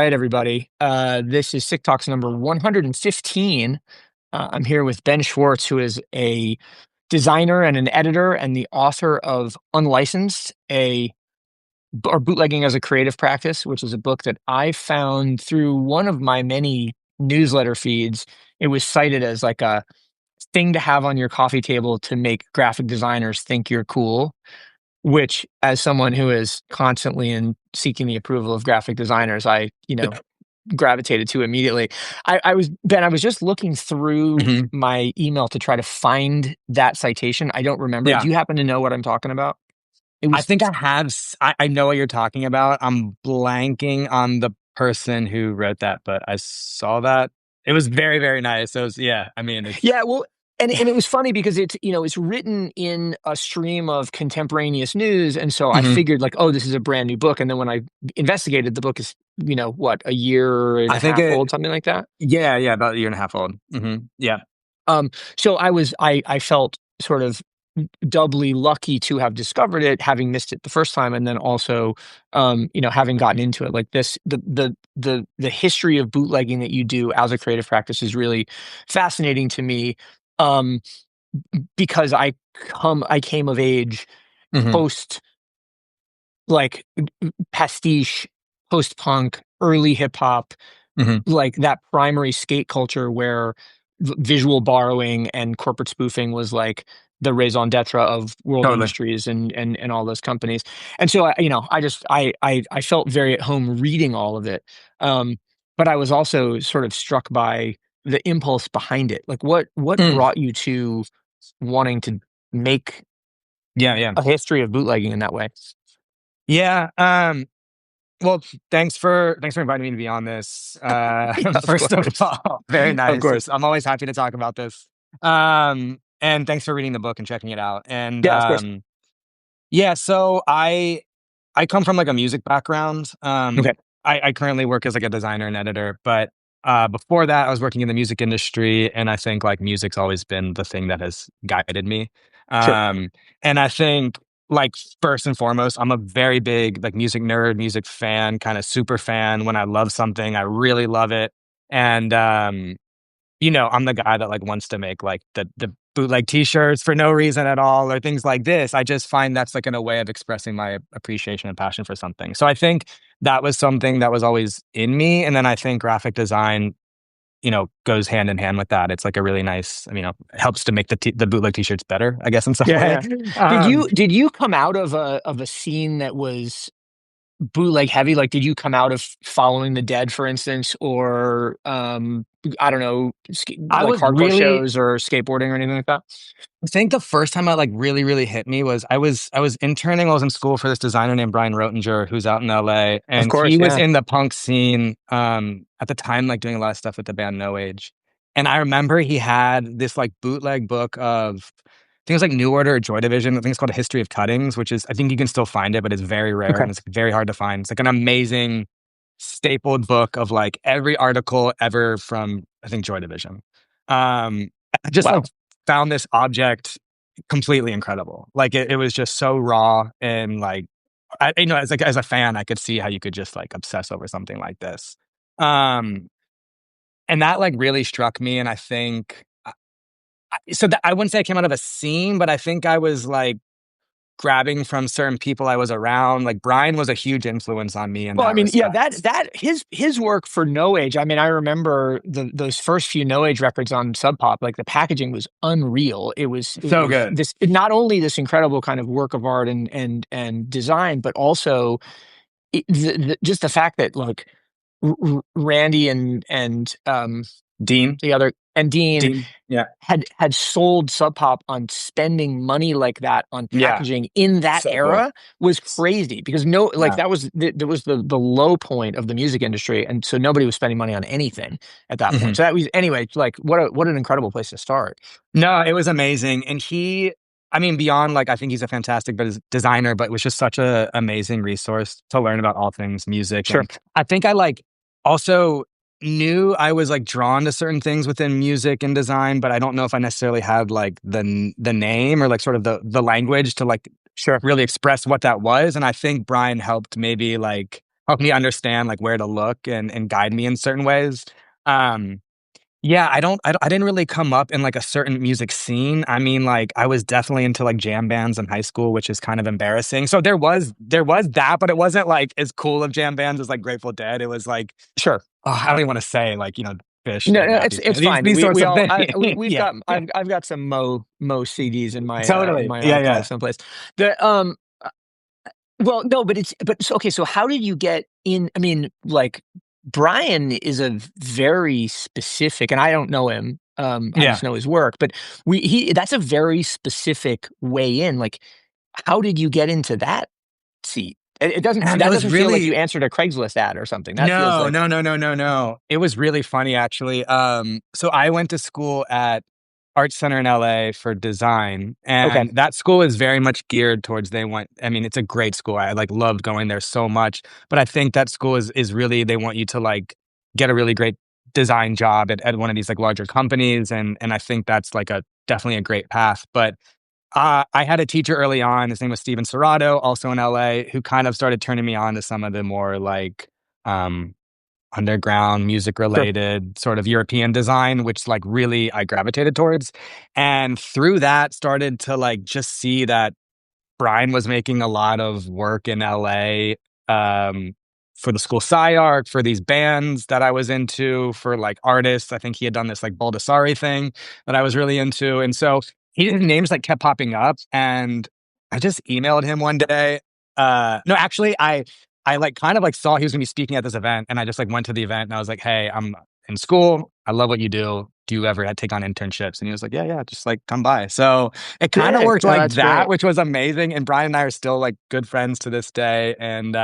right, everybody. This is Sick Talks number 115. I'm here with Ben Schwartz, who is a designer and an editor and the author of Unlicensed, or Bootlegging as a Creative Practice, which is a book that I found through one of my many newsletter feeds. It was cited as like a thing to have on your coffee table to make graphic designers think you're cool, which, as someone who is constantly in seeking the approval of graphic designers, I gravitated to immediately. I was just looking through Mhm. my email to try to find that citation. I don't remember. Yeah. Do you happen to know what I'm talking about? It I was think I know what you're talking about. I'm blanking on the person who wrote that, but I saw that. It was very, very nice. So yeah, I mean, it's Yeah, well, and it was funny because it's written in a stream of contemporaneous news, and so I Mhm. figured like, oh, this is a brand new book. And then when I investigated, the book is what, a year and I a think half old, something like that. yeah, about a year and a half old. Yeah. So I felt sort of doubly lucky to have discovered it, having missed it the first time, and then also, having gotten into it. Like this, the history of bootlegging that you do as a creative practice is really fascinating to me, um, because I came of age Mhm. post, like, pastiche, post punk, early hip hop, Mhm. like that primary skate culture where visual borrowing and corporate spoofing was like the raison d'etre of world Totally. industries and all those companies. And so I felt very at home reading all of it. Um, but I was also sort of struck by the impulse behind it. Like what Mm. brought you to wanting to make Yeah. a history of bootlegging in that way? Yeah. Well, thanks for inviting me to be on this. Yeah, of First of course. all, very Of nice. course. I'm always happy to talk about this. And thanks for reading the book and checking it out. And Yeah, of course. yeah, so I come from like a music background. Okay. I currently work as like a designer and editor, but before that, I was working in the music industry, and I think like music's always been the thing that has guided me. Sure. Um, and I think like first and foremost, I'm a very big like music nerd, music fan, kind of super fan. When I love something, I really love it, and I'm the guy that like wants to make like the bootleg t-shirts for no reason at all or things like this. I just find that's like in a way of expressing my appreciation and passion for something. So I think that was something that was always in me. And then I think graphic design, goes hand in hand with that. It's like a really nice, helps to make the bootleg t-shirts better, I guess in some way. Yeah. Did you come out of a scene that was bootleg heavy? Like, did you come out of following the Dead, for instance, or I don't know, I like was hardcore really shows or skateboarding or anything like that? I think the first time it like really, really hit me was I was interning. I was in school for this designer named Brian Roettinger, who's out in LA, Of and he course, was yeah. in the punk scene at the time, like doing a lot of stuff with the band No Age. And I remember he had this like bootleg book of I think it was like New Order or Joy Division. I think it's called A History of Cuttings, which is I think you can still find it, but it's very rare Okay. and it's very hard to find. It's like an amazing stapled book of like every article ever from I think Joy Division. I just like Wow. found this object completely incredible. Like it was just so raw and like as like as a fan, I could see how you could just like obsess over something like this. Um, and that like really struck me. And I think so that I wouldn't say I came out of a scene, but I think I was like grabbing from certain people I was around. Like Brian was a huge influence on me in Well, I that mean, yeah, that respect. that his work for No Age. I mean, I remember those first few No Age records on Sub Pop. Like the packaging was unreal. It So was good. this, not only this incredible kind of work of art and design, but also just the fact that like Randy and Dean. the other and Dean Dean. Yeah. had sold Sub Pop on spending money like that on Yeah. packaging in that So cool. era was crazy, because no, like Yeah. that was the low point of the music industry, and so nobody was spending money on anything at that point. Mhm. So that was, anyway, like what an incredible place to start. No, it was amazing. And I mean, beyond like, I think he's a fantastic designer, but was just such a amazing resource to learn about all things music. Sure. And I think I like also knew I was like drawn to certain things within music and design, but I don't know if I necessarily had like the name or like sort of the language to like Sure. really express what that was. And I think Brian helped maybe like help me understand like where to look and guide me in certain ways. Um, yeah, I didn't really come up in like a certain music scene. I mean, like I was definitely into like jam bands in high school, which is kind of embarrassing. So there was that, but it wasn't like as cool of jam bands as like Grateful Dead. It was like, Sure. oh, I don't even want to say like, Fish, No, Dead no, Mouse, it's these fine. these sorts We of all things. we've Yeah, got I've got some Mo CDs in totally. my Yeah, archive yeah. someplace. The well, no, but okay. So how did you get in? I mean, like Brian is a very specific, and I don't know him. I Yeah. just know his work, but we he that's a very specific way in. Like, how did you get into that seat? And it That was doesn't feel like you really answered a Craigslist ad or something. That feels no, like no, no, no, no, no. It was really funny actually. So I went to school at Art Center in LA for design, okay, and that school is very much geared towards they want I mean, it's a great school. I like loved going there so much, but I think that school is really they want you to like get a really great design job at one of these like larger companies and I think that's like a definitely a great path. But I had a teacher early on, his name was Steven Serrato, also in LA, who kind of started turning me on to some of the more like um underground music sure, related sort of European design, which like really I gravitated towards. And through that started to like just see that Brian was making a lot of work in LA um, for the school SciArc, for these bands that I was into, for like artists. I think he had done this like Baldessari thing that I was really into. And so his names like kept popping up. And I just emailed him one day. No, actually, I like kind of like saw he was gonna be speaking at this event, and I just like went to the event and I was like, "Hey, I'm in school. I love what you do. Do you ever take on internships?" And he was like, "Yeah, yeah, just like come by." So it kind of sick. worked Oh, like that's that, great. which was amazing. And Brian and I are still like good friends to this day. And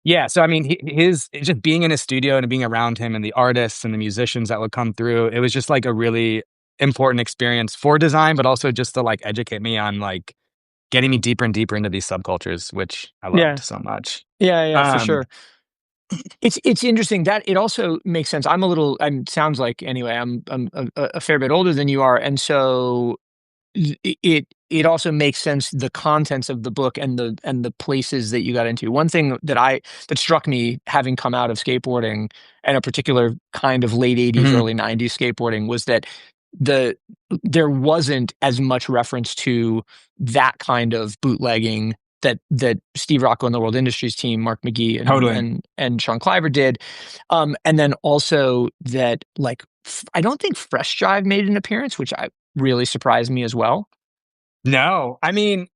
yeah, so I mean, his just being in his studio and being around him and the artists and the musicians that would come through, it was just like a really important experience for design, but also just to like educate me on like getting me deeper and deeper into these subcultures, which I loved Yeah, so much. yeah, for Um, sure. It's interesting that it also makes sense. I'm a little. Sounds like anyway. I'm a fair bit older than you are, and so it also makes sense the contents of the book and the places that you got into. One thing that struck me having come out of skateboarding and a particular kind of late 80s mhm, early 90s skateboarding was that the there wasn't as much reference to that kind of bootlegging that Steve Rocco and the World Industries team, Mark McGee totally. and Sean Cliver did, and then also that like I don't think Fresh Drive made an appearance, which I really surprised me as well. No, I mean,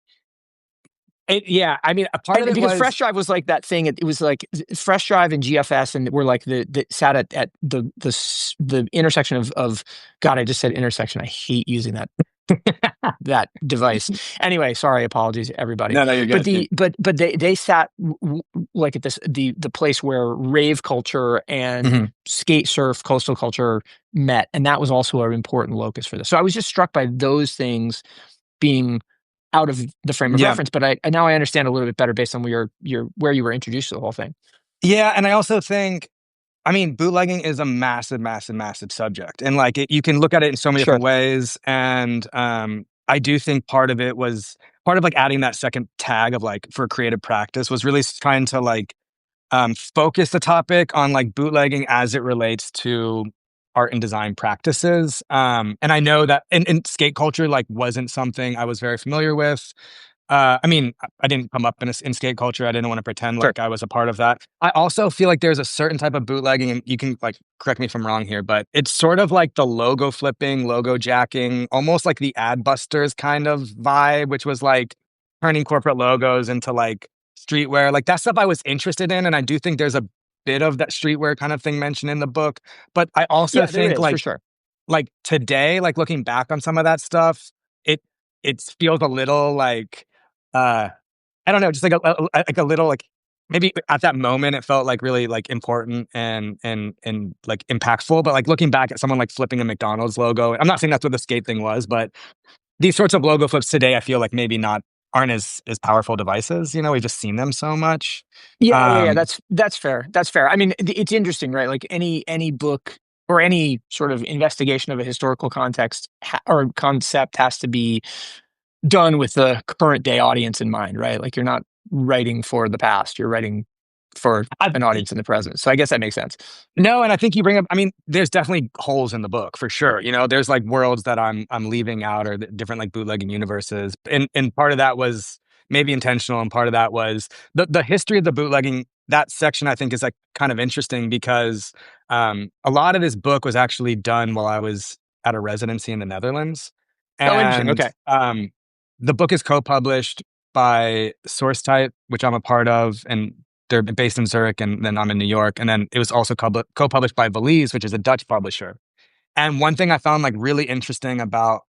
yeah, I mean, a part of And it because was Fresh Drive was like that thing, it was like Fresh Drive and GFS, and were like the sat at the intersection of God. I just said intersection. I hate using that device. Anyway, sorry, apologies everybody. no, no, you're But good. they sat like at the place where rave culture and Mhm. skate surf coastal culture met, and that was also an important locus for this. So I was just struck by those things being out of the frame of Yeah. reference, but I now I understand a little bit better based on where you were introduced to the whole thing. Yeah, and I also think I mean, bootlegging is a massive, massive, massive subject, and like you can look at it in so many Sure, different ways. And I do think part of it was part of like adding that second tag of like for creative practice was really trying to like focus the topic on like bootlegging as it relates to art and design practices. And I know that in skate culture like wasn't something I was very familiar with. I mean, I didn't come up in skate culture. I didn't want to pretend sure. like I was a part of that. I also feel like there's a certain type of bootlegging, and you can like correct me if I'm wrong here, but it's sort of like the logo flipping, logo jacking, almost like the ad busters kind of vibe, which was like turning corporate logos into like streetwear. Like that stuff I was interested in, and I do think there's a bit of that streetwear kind of thing mentioned in the book. But I also Yeah, there think is for sure. like today, like looking back on some of that stuff, it it feels a little like uh I don't know, just like like a little like maybe at that moment it felt like really like important and like impactful. But like looking back at someone like flipping a McDonald's logo, I'm not saying that's what the skate thing was, but these sorts of logo flips today, I feel like maybe not aren't as powerful devices. We've just seen them so much. Yeah. Um, That's fair. That's fair. I mean, it's interesting, right? Like any book or any sort of investigation of a historical context or concept has to be done with the current day audience in mind, right? Like you're not writing for the past, you're writing for I, an audience in the present. So I guess that makes sense. No, and I think you bring up, I mean, there's definitely holes in the book for sure. You know, there's like worlds that I'm leaving out or different like bootlegging universes. And part of that was maybe intentional, and part of that was the history of the bootlegging. That section I think is like kind of interesting because a lot of this book was actually done while I was at a residency in the Netherlands. Oh, interesting. And Okay. the book is co-published by Source Type, which I'm a part of, and they're based in Zurich, and then I'm in New York. And then it was also co-published by Valise, which is a Dutch publisher. And one thing I found like really interesting about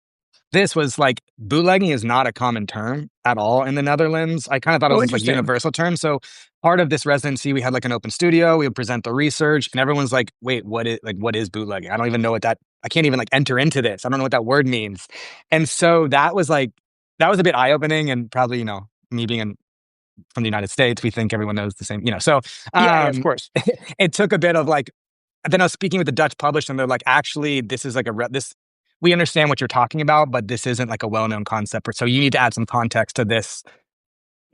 this was like bootlegging is not a common term at all in the Netherlands. I kind of thought it Oh, was this like interesting. universal term. So part of this residency, we had like an open studio. We would present the research, and everyone's like, "Wait, what is bootlegging? I don't even know what that. I can't even like enter into this. I don't know what that word means." And so that was a bit eye opening, and probably me being from the United States, we think everyone knows the same. So Yeah, yeah, of course. it took a bit of like. Then I was speaking with the Dutch publisher, and they're like, "Actually, this is like this." We understand what you're talking about, but this isn't like a well-known concept. So you need to add some context to this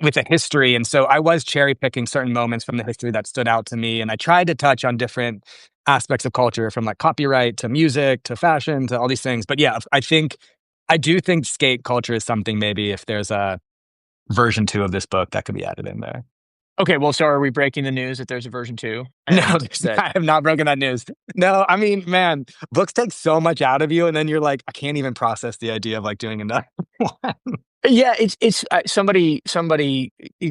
with a history. And so I was cherry picking certain moments from the history that stood out to me. And I tried to touch on different aspects of culture from like copyright to music to fashion to all these things. But yeah, I do think skate culture is something maybe if there's a version 2 of this book that could be added in there. Okay, well, so are we breaking the news that there's a version 2? No, And that I have not broken that news. No, I mean, man, books take so much out of you, and then you're like, I can't even process the idea of like doing another one. yeah, it's somebody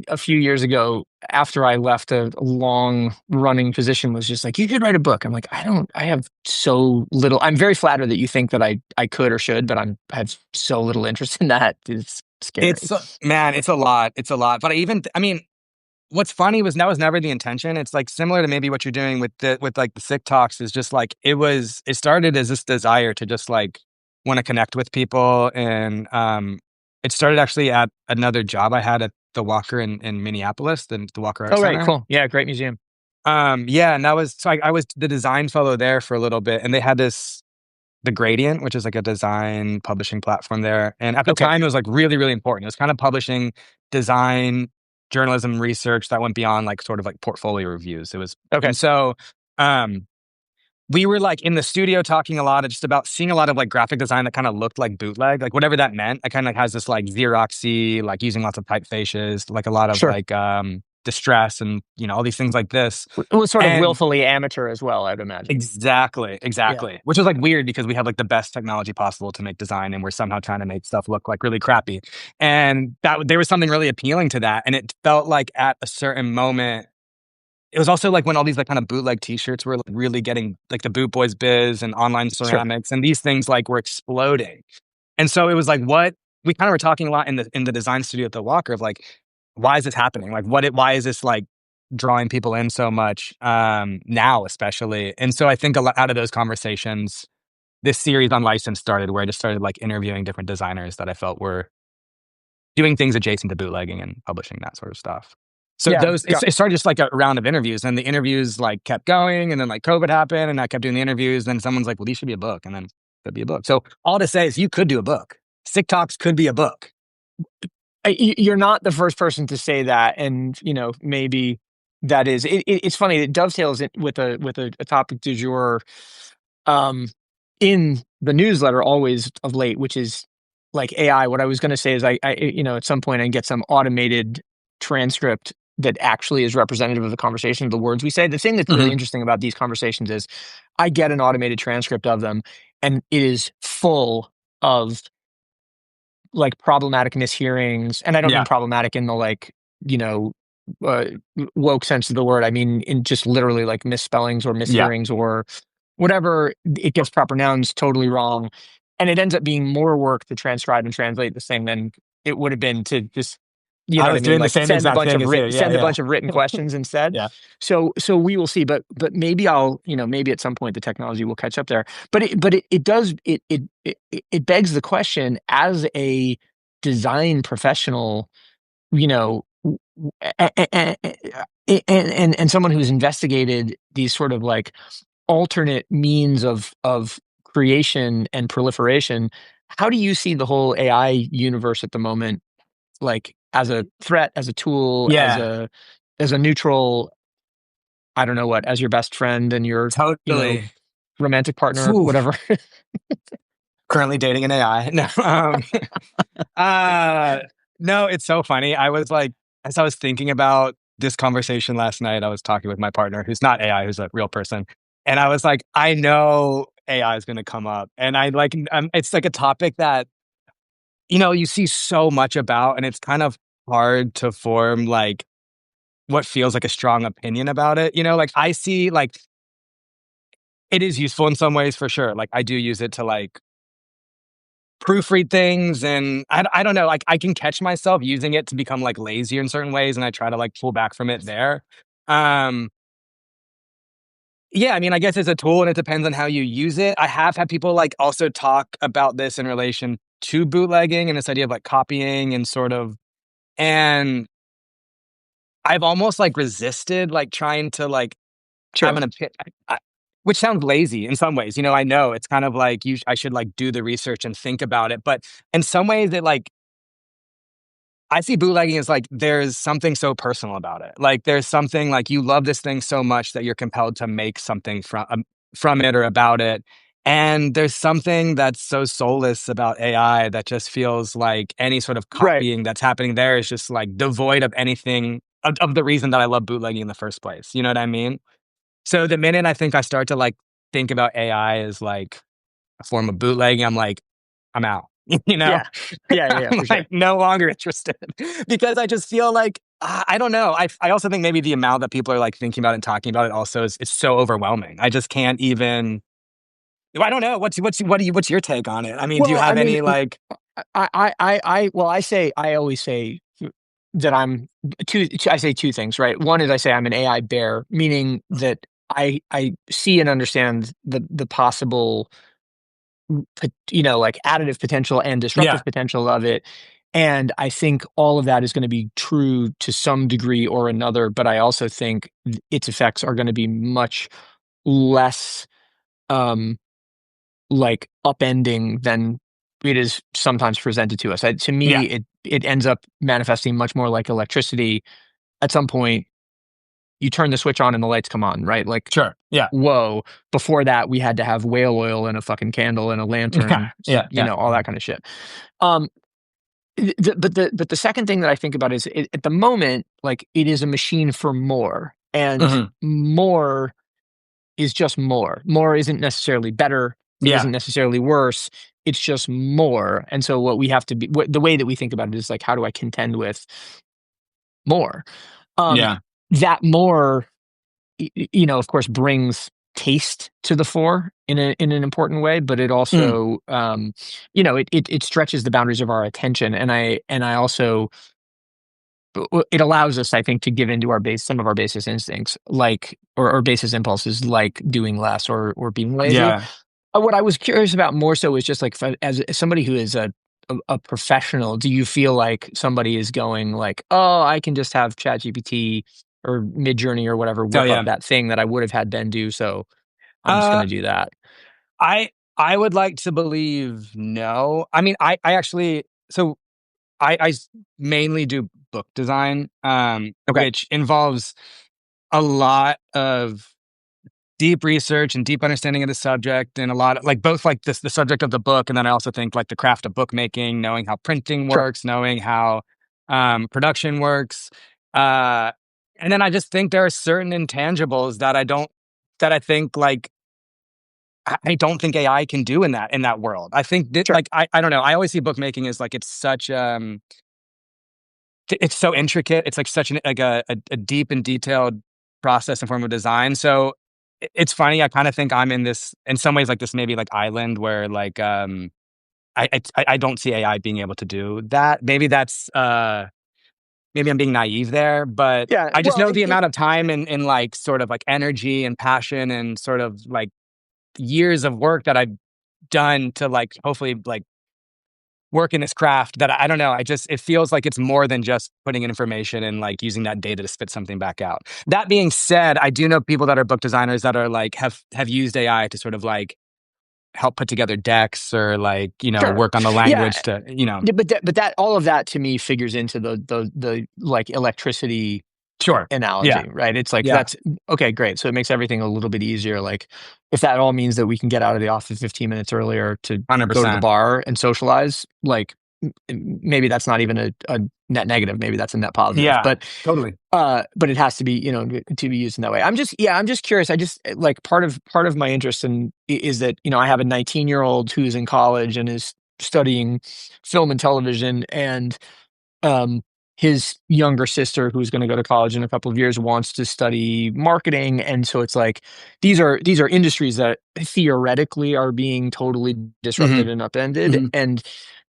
a few years ago after I left a long running position was just like, you could write a book. I'm like, I have so little. I'm very flattered that you think that I could or should, but I have so little interest in that. It's scary. Man, it's a lot. It's a lot. But I mean, what's funny was that was never the intention. It's like similar to maybe what you're doing with like the sick talks is just like it started as this desire to just like want to connect with people. And it started actually at another job I had at the Walker in Minneapolis, the Walker Art Oh, right, Center. cool. Yeah, great museum. Yeah, and that was so I was the design fellow there for a little bit, and they had the Gradient, which is like a design publishing platform there. And at the Okay, time, it was like really, really important. It was kind of publishing design, journalism research that went beyond like sort of like portfolio reviews. okay, And so we were like in the studio talking a lot of just about seeing a lot of like graphic design that kind of looked like bootleg, like whatever that meant. It kind of like has this like Xeroxy, like using lots of typefaces, like a lot of sure. like distress and all these things like this. It was sort of And willfully amateur as well, I'd imagine. exactly, Yeah, exactly. Which was like weird because we have like the best technology possible to make design, and we're somehow trying to make stuff look like really crappy. And that there was something really appealing to that. And it felt like at a certain moment, it was also like when all these like kind of bootleg T-shirts were like really getting like the Boot Boys Biz and online sure. ceramics, and these things like were exploding. And so it was like what we kind of were talking a lot in the design studio at the Walker of like, why is this happening? Like why is this like drawing people in so much now especially? And so I think a lot out of those conversations, this series on license started where I just started like interviewing different designers that I felt were doing things adjacent to bootlegging and publishing that sort of stuff. So Yeah, it started just like a round of interviews, and the interviews like kept going, and then like COVID happened, and I kept doing the interviews. Then someone's like, "Well, these should be a book," and then could be a book. So all to say is, you could do a book. Sick Talks could be a book. you're not the first person to say that, and maybe that is. It's funny. It dovetails it with a topic du jour, um, in the newsletter always of late, which is like AI. What I was going to say is, at some point I can get some automated transcript that actually is representative of the conversation of the words we say. The thing that's really Hmm. interesting about these conversations is I get an automated transcript of them, and it is full of like problematic mishearings. And I don't mean Yeah, problematic in the like, you know, uh, woke sense of the word. I mean, in just literally like misspellings or yeah. mishearings or whatever. It gets proper nouns totally wrong. And it ends up being more work to transcribe and translate this thing than it would have been to just, you know I what I was mean? doing the Like same exact thing as you. Yeah, send a yeah, bunch of written questions instead. yeah. So we will see, but maybe maybe at some point the technology will catch up there. But it does it begs the question as a design professional, you know, and someone who's investigated these sort of like alternate means of creation and proliferation. How do you see the whole AI universe at the moment, like as a threat, as a tool, Yeah. as a neutral? I don't know what, as your best friend and your, Totally. romantic partner, Phew. whatever. Currently dating an AI. No, uh, no, it's so funny. I was like, as I was thinking about this conversation last night, I was talking with my partner, who's not AI, who's a real person, and I was like, I know AI is going to come up, and I like, it's like a topic that you see so much about, and it's kind of hard to form like what feels like a strong opinion about it. Like I see like it is useful in some ways for sure. Like I do use it to like proofread things, and I don't know, like I can catch myself using it to become like lazier in certain ways, and I try to like pull back from it there. Um yeah, I mean, I guess it's a tool and it depends on how you use it. I have had people like also talk about this in relation to bootlegging and this idea of like copying and sort of, and I've almost like resisted like trying to like have Sure. an opinion, which sounds lazy in some ways. I know it's kind of like I should like do the research and think about it, but in some ways it like I see bootlegging as like there's something so personal about it. Like there's something like you love this thing so much that you're compelled to make something from it or about it. And there's something that's so soulless about AI that just feels like any sort of Right. copying that's happening there is just like devoid of anything of the reason that I love bootlegging in the first place. You know what I mean? So the minute I think I start to like think about AI as like a form of bootlegging, I'm like, I'm out. You know? Yeah. Yeah, I'm for sure. like no longer interested because I just feel like I don't know. I also think maybe the amount that people are like thinking about and talking about it also is it's so overwhelming. I just can't even. I don't know. What's your take on it? I mean, do you Well, I have mean, any like? well, I always say that I say two things, right? One is I say I'm an AI bear, meaning that I see and understand the possible, like additive potential and Yeah, disruptive potential of it. And I think all of that is going to be true to some degree or another, but I also think its effects are going to be much less, um, like upending than it is sometimes presented to us. To me, yeah, it ends up manifesting much more like electricity. At some point, you turn the switch on and the lights come on, right? Like, sure, yeah, whoa. Before that, we had to have whale oil and a fucking candle and a yeah, lantern, yeah, yeah, all that kind of shit. Um, but the second thing that I think about is at the moment, like it is a machine for more, and hmm, more is just more. More isn't necessarily better. It yeah, isn't necessarily worse. It's just more. And so what we have to be, the way that we think about it is like, how do I contend with more? Um, yeah, that more, of course, brings taste to the fore in an important way, but it mm, also, it stretches the boundaries of our attention. And I also, it allows us, I think, to give into some of our basis instincts, like, or basis impulses, like doing less or being lazy. yeah, What I was curious about more so is just like as somebody who is a professional, do you feel like somebody is going like, "Oh, I can just have ChatGPT or Midjourney or whatever oh whip up yeah. that thing that I would have had Ben do, so I'm just Uh, gonna do that." I would like to believe no. I mean, I actually so mainly do book design, Okay, which involves a lot of deep research and deep understanding of the subject, and a lot of like both like the subject of the book, and then I also think like the craft of bookmaking, knowing how printing sure, works, knowing how production works, uh, and then I just think there are certain intangibles that I think like I don't think AI can do in that world. I think that, sure, like I don't know. I always see bookmaking as like it's such it's so intricate. It's like such an like a deep and detailed process and form of design. So it's funny. I kind of think I'm in this in some ways like this maybe like island where like I don't see AI being able to do that. Maybe that's maybe I'm being naive there, but yeah. I just Well, know the amount of time and like sort of like energy and passion and sort of like years of work that I've done to like hopefully like work in this craft that I don't know. I just it feels like it's more than just putting in information and like using that data to spit something back out. That being said, I do know people that are book designers that are like have used AI to sort of like help put together decks or like sure, work on the yeah. language to Yeah, but that all of that to me figures into the like electricity Sure. Yeah. analogy, right? It's like Yeah. that's okay, great. So it makes everything a little bit easier. Like if that all means that we can get out of the office 15 minutes earlier to go to the 100%. bar and socialize, like maybe that's not even a net negative. Maybe that's a net positive. Yeah. Totally. But it has to be, to be used in that way. I'm just curious. I just like part of my interest is that, I have a 19-year-old who's in college and is studying film and television, and um, his younger sister, who's going to go to college in a couple of years, wants to study marketing. And so it's like these are industries that theoretically are being totally Hmm. disrupted and upended. Hmm. And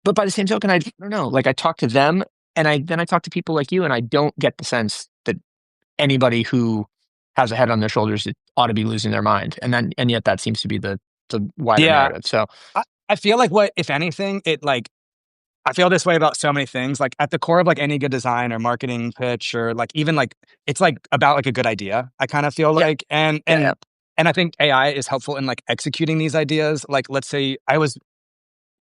but by the same token, I don't know. Like I talk to them, and I talk to people like you, and I don't get the sense that anybody who has a head on their shoulders ought to be losing their mind. And yet that seems to be the wider Yeah. narrative. So I feel like what, if anything, it like, I feel this way about so many things. Like at the core of like any good design or marketing pitch or like even like it's like about like a good idea. I kind of feel yeah, like yeah, yeah. and I think AI is helpful in like executing these ideas. Like let's say I was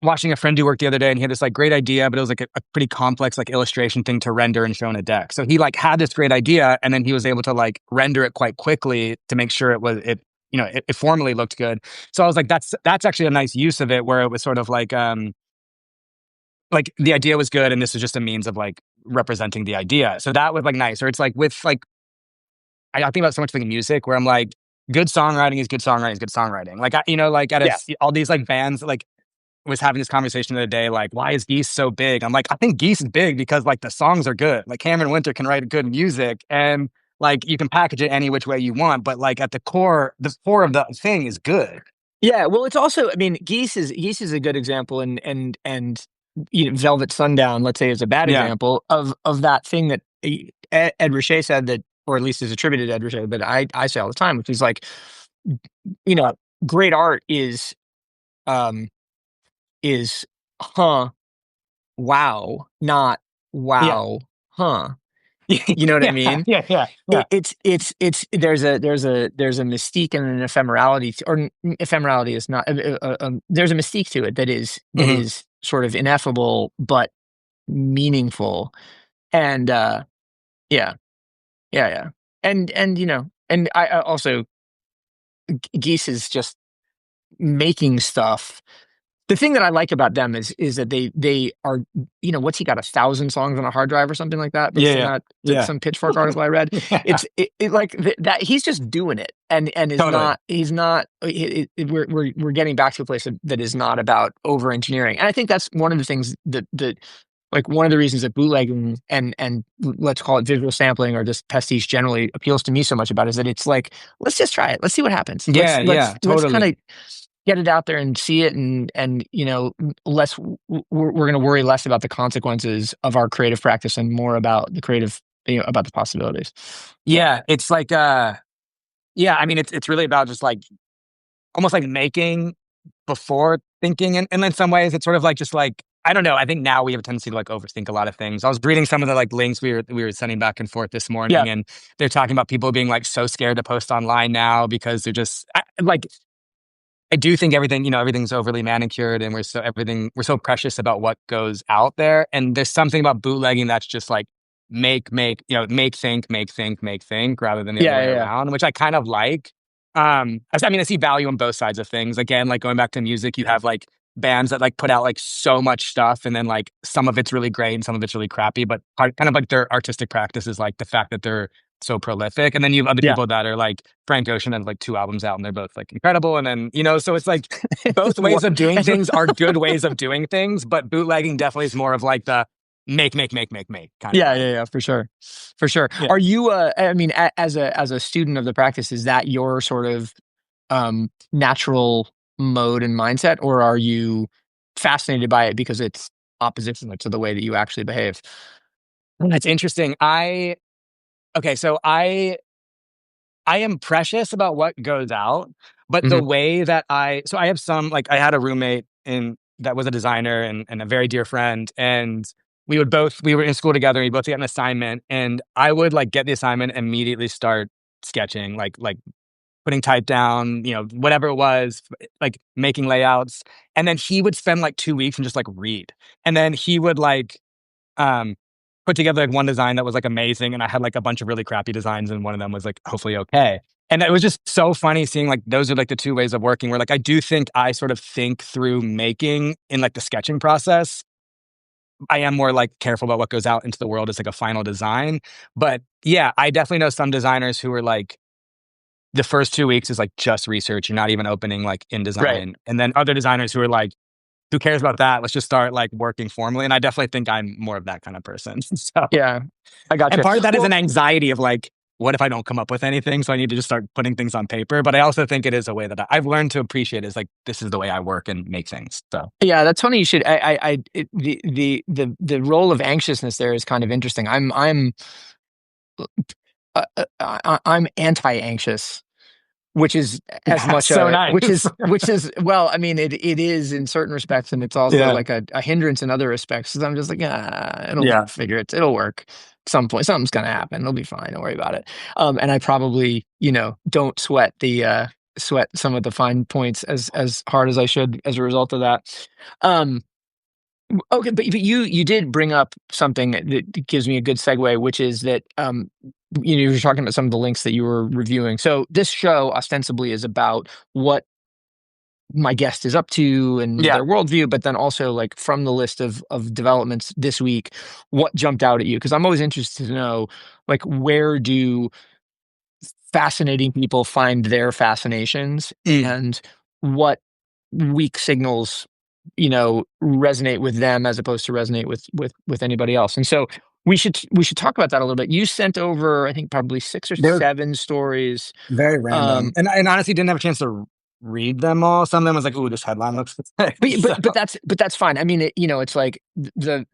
watching a friend do work the other day and he had this like great idea, but it was like a pretty complex like illustration thing to render and show in a deck. So he like had this great idea and then he was able to like render it quite quickly to make sure it formally looked good. So I was like, that's actually a nice use of it where it was sort of like the idea was good and this was just a means of like representing the idea. So that was like nice. Or it's like with like I think about so much like in music where I'm like, good songwriting is good songwriting is good songwriting. Like like Yeah. all these like bands like was having this conversation the other day, like, why is Geese so big? I'm like, I think Geese is big because like the songs are good. Like Cameron Winter can write good music and like you can package it any which way you want, but like at the core of the thing is good. Yeah, well, it's also, I mean, Geese is a good example, and Velvet Sundown, let's say, is a bad Yeah. example of that thing that Ed Ruscha said, that, or at least is attributed to Ed Ruscha, but I say all the time, which is like, you know, great art um is huh, wow, not Yeah. wow, huh. You know what I Yeah. mean? Yeah. Yeah. Yeah. It's there's a mystique and an ephemerality, ephemerality is not, there's a mystique to it that Hmm. is sort of ineffable but meaningful. And yeah, yeah, yeah. And and I also, Geese is just making stuff. The thing that I like about them is that they are, what's he got, 1,000 songs on a hard drive or something like that, based on Yeah. that Yeah. some Pitchfork article I read. Yeah. It like that he's just doing it, and is Totally. not he's not we're getting back to a place that is not about over engineering. And I think that's one of the things that like one of the reasons that bootlegging and let's call it visual sampling or just pastiche generally appeals to me so much about it, is that it's like, let's just try it, let's see what happens, Yeah. Yeah. let's kind Totally. of get it out there and see it, and less, we're going to worry less about the consequences of our creative practice and more about the creative, about the possibilities. Yeah. It's like, yeah, I mean, it's really about just like almost like making before thinking. And in some ways, it's sort of like just like, I don't know. I think now we have a tendency to like overthink a lot of things. I was reading some of the like links we were sending back and forth this Yeah, morning, and they're talking about people being like so scared to post online now because they're just like, I do think everything's overly manicured and we're so precious about what goes out there. And there's something about bootlegging that's just like make think rather than the other yeah, way yeah, yeah. around, which I kind of like. I mean, I see value on both sides of things. Again, like going back to music, you have like bands that like put out like so much stuff and then like some of it's really great and some of it's really crappy, but kind of like their artistic practice is like the fact that they're so prolific. And then you have other Yeah. people that are like Frank Ocean and like 2 albums out and they're both like incredible. And then, so it's like both ways of doing things are good ways of doing things, but bootlegging definitely is more of like the make kind of Yeah, thing. yeah, yeah, for sure, for sure. Yeah. Are you? I mean, as a student of the practice, is that your sort of natural mode and mindset, or are you fascinated by it because it's oppositional to the way that you actually behave? That's interesting. Okay, so I am precious about what goes out, but the Hmm. way that so I have some, like I had a roommate that was a designer and a very dear friend. And we were in school together and we both get an assignment and I would like get the assignment, immediately start sketching, like putting type down, whatever it was, like making layouts. And then he would spend like 2 weeks and just like read. And then he would like, put together like one design that was like amazing, and I had like a bunch of really crappy designs, and one of them was like hopefully okay. And it was just so funny seeing like those are like the two ways of working where like I do think I sort of think through making in like the sketching process. I am more like careful about what goes out into the world as like a final design. But yeah, I definitely know some designers who are like the first 2 weeks is like just research. You're not even opening like Right. InDesign. And then other designers who are like, who cares about that? Let's just start like working formally. And I definitely think I'm more of that kind of person. So, Yeah, I and gotcha. part of that is Well, an anxiety of like, what if I don't come up with anything? So I need to just start putting things on paper. But I also think it is a way that I've learned to appreciate is like, this is the way I work and make things. So, yeah, that's funny. You should. The role of anxiousness there is kind of interesting. I'm anti-anxious, which is as much so a nice. which is well, I mean, it is in certain respects, and it's also Yeah. like a hindrance in other respects. Because I'm just like, Yeah. it'll work. At some point, something's gonna happen. It'll be fine. Don't worry about it. And I probably, don't sweat some of the fine points as hard as I should as a result of that. Um, Okay, but you did bring up something that gives me a good segue, which is that you were talking about some of the links that you were reviewing. So this show ostensibly is about what my guest is up to and Yeah. their worldview, but then also like from the list of developments this week, what jumped out at you? Because I'm always interested to know like where do fascinating people find their fascinations Mm. and what weak signals resonate with them as opposed to resonate with anybody else. And so we should talk about that a little bit. You sent over, I think, probably six or They're seven stories. very random. um And honestly didn't have a chance to read them all. Some of them was like, ooh, this headline looks good. but So, but that's fine. I mean, it's like the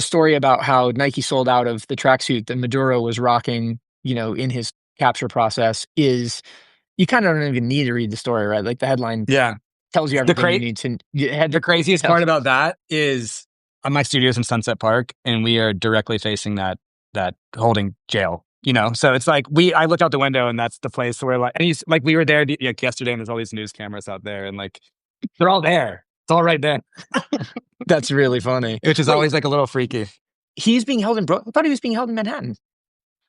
story about how Nike sold out of the tracksuit that Maduro was rocking, in his capture process is, you kind of don't even need to read the story, right? Like the headline yeah. tells you The everything you cra- need to. the craziest part about that is my studio's in Sunset Park and we are directly facing that holding jail. So it's like I looked out the window and that's the place where like like we were there like yesterday and there's all these news cameras out there and like they're all there. It's all right there, That's really funny. which is Wait, always like a little freaky. he's being held in Brooklyn? I thought he was being held in Manhattan.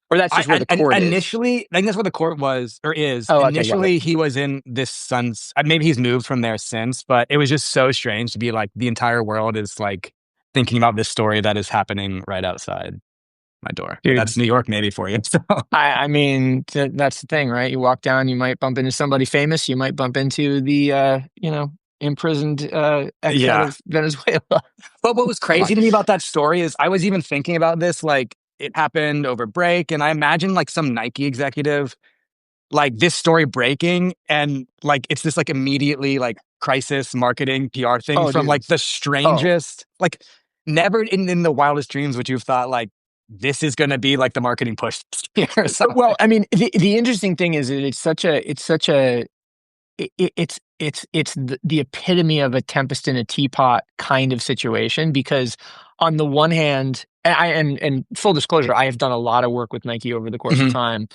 Or that's just where the And court is. initially, I think that's where the court was or is. Oh, okay, got it. Initially, he was in this son's. Maybe he's moved from there since, but it was just so strange to be like the entire world is like thinking about this story that is happening right outside my door. Dude, That's New York, maybe for you. So I mean, that's the thing, right? You walk down, you might bump into somebody famous. You might bump into the, imprisoned ex-head yeah. of Venezuela. But what was crazy to me about that story is I was even thinking about this like it happened over break, and I imagine like some Nike executive like this story breaking and like it's this like immediately like crisis marketing PR thing Oh, from dude. like the Oh, strangest like never in the wildest dreams would you have thought like this is going to be like the marketing push or well, something. I mean, the interesting thing is that it's the epitome of a tempest in a teapot kind of situation, because on the one hand, and full disclosure, I have done a lot of work with Nike over the course of Mhm. time,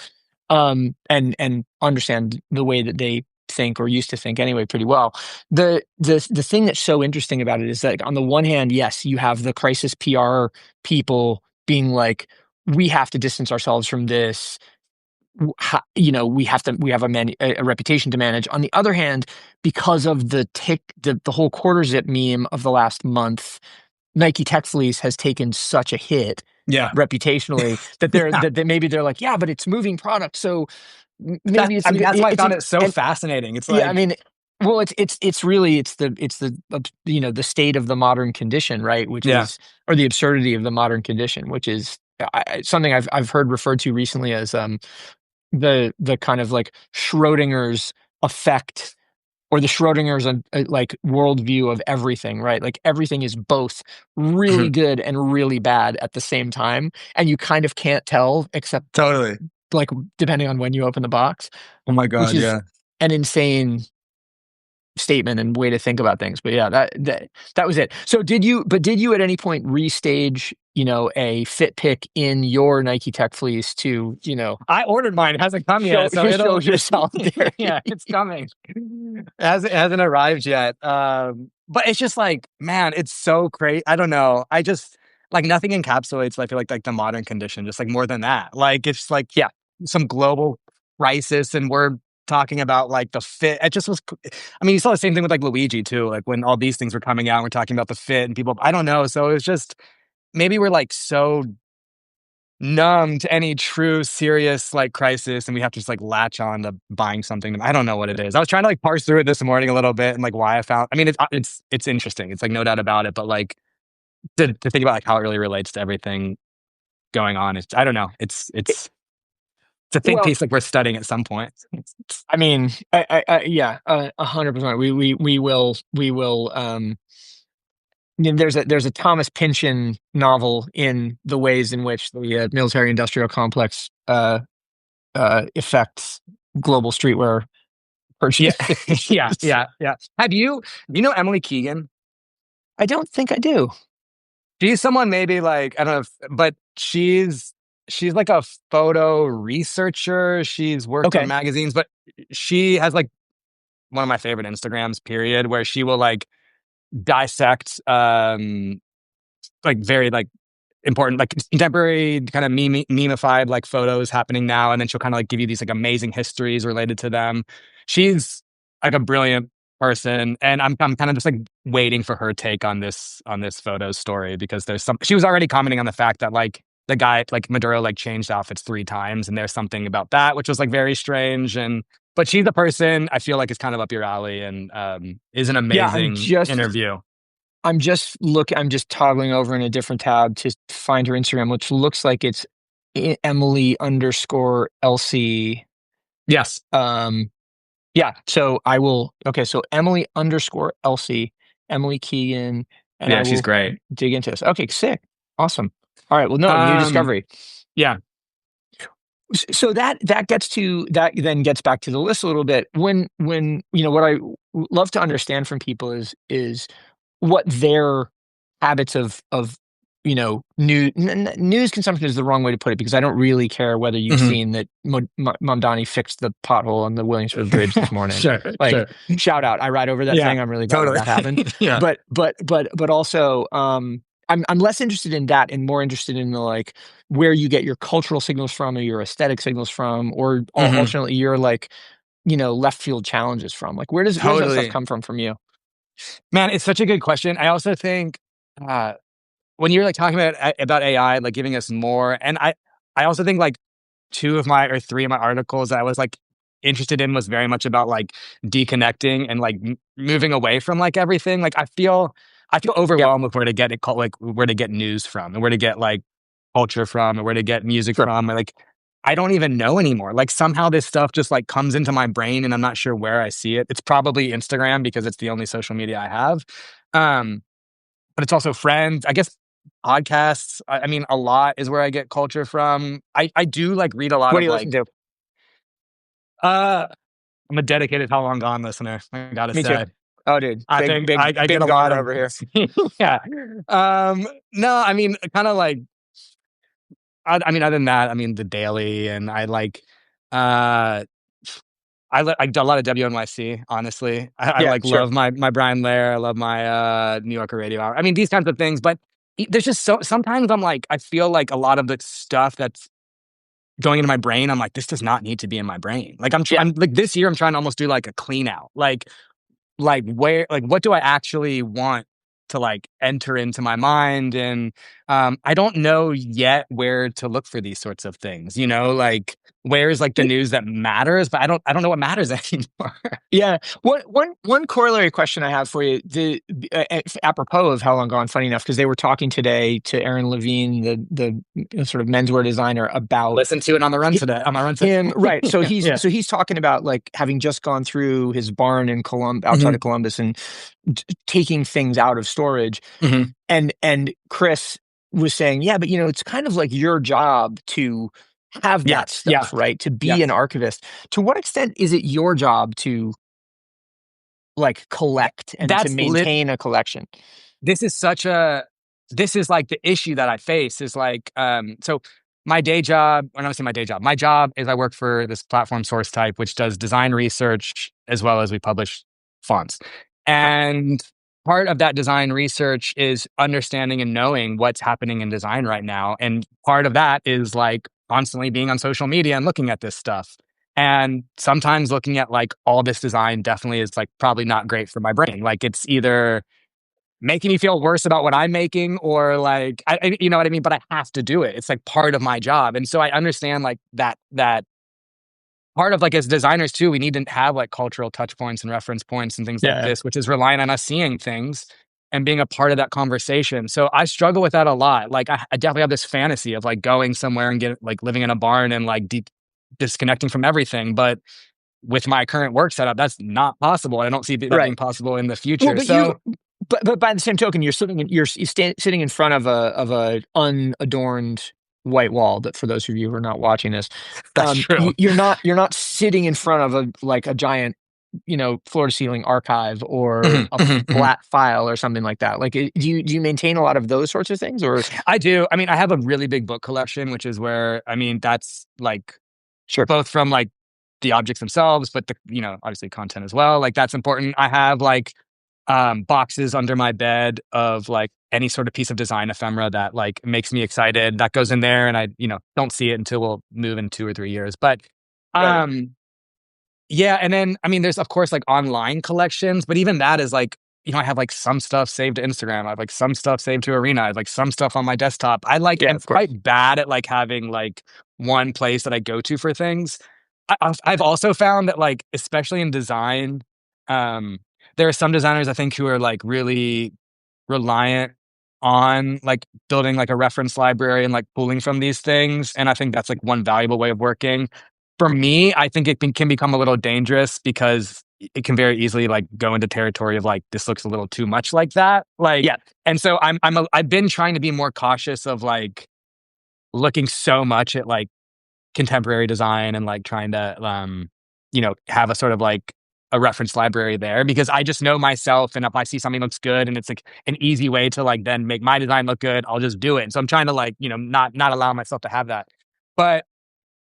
and understand the way that they think, or used to think anyway, pretty well. The thing that's so interesting about it is that on the one hand, yes, you have the crisis PR people being like, we have to distance ourselves from this. We have a reputation to manage. On the other hand, because of the whole quarter zip meme of the last month, Nike Tech Fleece has taken such a hit Yeah. reputationally that maybe they're like, yeah, but it's moving product, so maybe it's I a mean good. that's why I It's found a, it so and fascinating. It's yeah, I like mean, well, it's really the state of the modern condition, right? Which yeah. is, or the absurdity of the modern condition, which is something I've heard referred to recently as the kind of like Schrodinger's effect, or the Schrodinger's like worldview of everything, right? Like everything is both really Mhm. good and really bad at the same time, and you kind of can't tell except Totally. like depending on when you open the box, Oh my which god, is yeah. an insane statement and way to think about things. But yeah, that was it. So did you at any point restage, a fit pick in your Nike Tech Fleece to, I ordered mine. It hasn't come show yet, so show it'll. your solidarity? Yeah, it's coming. It hasn't arrived yet. But it's just like, man, it's so great. I don't know. like nothing encapsulates, I feel like the modern condition, just like more than that. Like it's like Yeah. some global crisis, and we're talking about like the fit. It just was. I mean, you saw the same thing with like Luigi too. Like when all these things were coming out, we're talking about the fit, and people. I don't know. So it was just maybe we're like so numb to any true serious like crisis, and we have to just like latch on to buying something. I don't know what it is. I was trying to like parse through it this morning a little bit and like why I found. I mean, it's interesting. It's like no doubt about it. But like to think about like how it really relates to everything going on. It's I don't know. It's a think Well, piece like we're studying at some point. I mean, yeah, 100%. We will. There's a Thomas Pynchon novel in the ways in which the military-industrial complex affects global streetwear Yeah, yeah, purchases. yeah, yeah. Do you know Emily Keegan? I don't think I do. She's someone maybe like I don't know, but she's like a photo researcher. She's worked on Okay. magazines, but she has like one of my favorite Instagrams, period, where she will like dissect like very like important like contemporary kind of memeified like photos happening now, and then she'll kind of like give you these like amazing histories related to them. She's like a brilliant person, and I'm kind of just like waiting for her take on this photo story, because there's some she was already commenting on the fact that like the guy like Maduro like changed outfits 3 times, and there's something about that which was like very strange. And but she's the person I feel like is kind of up your alley, and is an Yeah, amazing interview. I'm just toggling over in a different tab to find her Instagram, which looks like it's Emily underscore Elsie. Yes. Um, yeah, so I will. Okay, so Emily underscore Elsie, Emily Keegan, and I Yeah, she's will great. dig into this. Okay, sick, awesome. All right, well, no, new um discovery. yeah. So that gets to that then gets back to the list a little bit. When what I love to understand from people is what their habits of news consumption is the wrong way to put it, because I don't really care whether you've Mhm. seen that Mamdani fixed the pothole on the Williamsburg Bridge this morning. Sure, Like, sure. shout out, I ride over that Yeah, thing. I'm really glad that totally. that happened. Yeah. But also, I'm less interested in that and more interested in the like where you get your cultural signals from, or your aesthetic signals from, or Mhm. ultimately your like left field challenges from. Like, where does that stuff Totally. come from you? Man, it's such a good question. I also think, uh, when you're, like, talking about AI, like, giving us more, and I also think, like, 2 of my or 3 of my articles that I was, like, interested in was very much about, like, deconnecting and, like, moving away from, like, everything. Like, I feel Yeah, overwhelmed with where to get it like, where to get news from, and where to get, like, culture from, and where to get music sure. from, and, like, I don't even know anymore. Like, somehow this stuff just, like, comes into my brain, and I'm not sure where I see it. It's probably Instagram because it's the only social media I have. Um, but it's also friends. I guess podcasts. I mean, a lot is where I get culture from. I do like read a lot What do of you listen like. to? Uh, I'm a dedicated How Long Gone listener. I gotta Me too. say. Oh, dude, I big think big I get big a lot goner of. over here. Yeah. No, I mean, kind of like. I mean, other than that, I mean, the Daily, and I like. Uh, I do a lot of WNYC. Honestly, I Yeah, like sure. love my Brian Lair. I love my New Yorker Radio Hour. I mean, these kinds of things. But there's just so sometimes I'm like I feel like a lot of the stuff that's going into my brain, I'm like, this does not need to be in my brain. Like Yeah. I'm like this year, I'm trying to almost do like a clean out. Like where, like what do I actually want to like enter into my mind? And I don't know yet where to look for these sorts of things. Like where's like the news that matters, but I don't know what matters anymore. Yeah. One corollary question I have for you, apropos of How Long Gone, funny enough, because they were talking today to Aaron Levine, the sort of menswear designer, about Listen to it on the run hi- today. On my run today. him. Right. So he's Yeah. so he's talking about like having just gone through his barn in outside Hmm. of Columbus, and taking things out of storage. Hmm. And Chris was saying, yeah, but it's kind of like your job to have Yeah. that Yeah. stuff, right? To Yeah. be an archivist. To what extent is it your job to like collect and to That's lit. maintain a collection? This is such a this is like the issue that I face is like so my day job, when I say my job is I work for this platform Source Type, which does design research as well as we publish fonts. Yep. And part of that design research is understanding and knowing what's happening in design right now. And part of that is like constantly being on social media and looking at this stuff. And sometimes looking at like all this design definitely is like probably not great for my brain. Like it's either making me feel worse about what I'm making or like, you know what I mean? But I have to do it. It's like part of my job. And so I understand like that part of like as designers too, we need to have like cultural touch points and reference points and things like Yeah. this, which is relying on us seeing things and being a part of that conversation. So I struggle with that a lot. Like I definitely have this fantasy of like going somewhere and get like living in a barn and like disconnecting from everything. But with my current work setup, that's not possible. I don't see that being Right. possible in the Well, future. but So but by the same token, sitting in front of a unadorned white wall. That for those of you who are not watching this, that's true. you're not sitting in front of a giant, floor to ceiling archive or Mhm, a mhm, mhm. flat file or something like that. Like, do you maintain a lot of those sorts of things or? I do. I mean, I have a really big book collection, which is where, I mean, that's like Sure. both from like the objects themselves, but the, obviously content as well. Like that's important. I have like boxes under my bed of like any sort of piece of design ephemera that like makes me excited. That goes in there and I, don't see it until we'll move in 2 or 3 years. But Got it. um yeah, and then I mean there's of course like online collections, but even that is like, I have like some stuff saved to Instagram. I have like some stuff saved to Arena. I have like some stuff on my desktop. I like Yeah, am of course. quite bad at like having like one place that I go to for things. I've also found that like especially in design, um, there are some designers I think who are like really reliant on like building like a reference library and like pulling from these things. And I think that's like one valuable way of working. For me, I think it can become a little dangerous because it can very easily like go into territory of like this looks a little too much like that. Like, Yeah. and so I've been trying to be more cautious of like looking so much at like contemporary design and like trying to have a sort of like a reference library there because I just know myself and if I see something looks good and it's like an easy way to like then make my design look good, I'll just do it. And so I'm trying to like, not allow myself to have that. But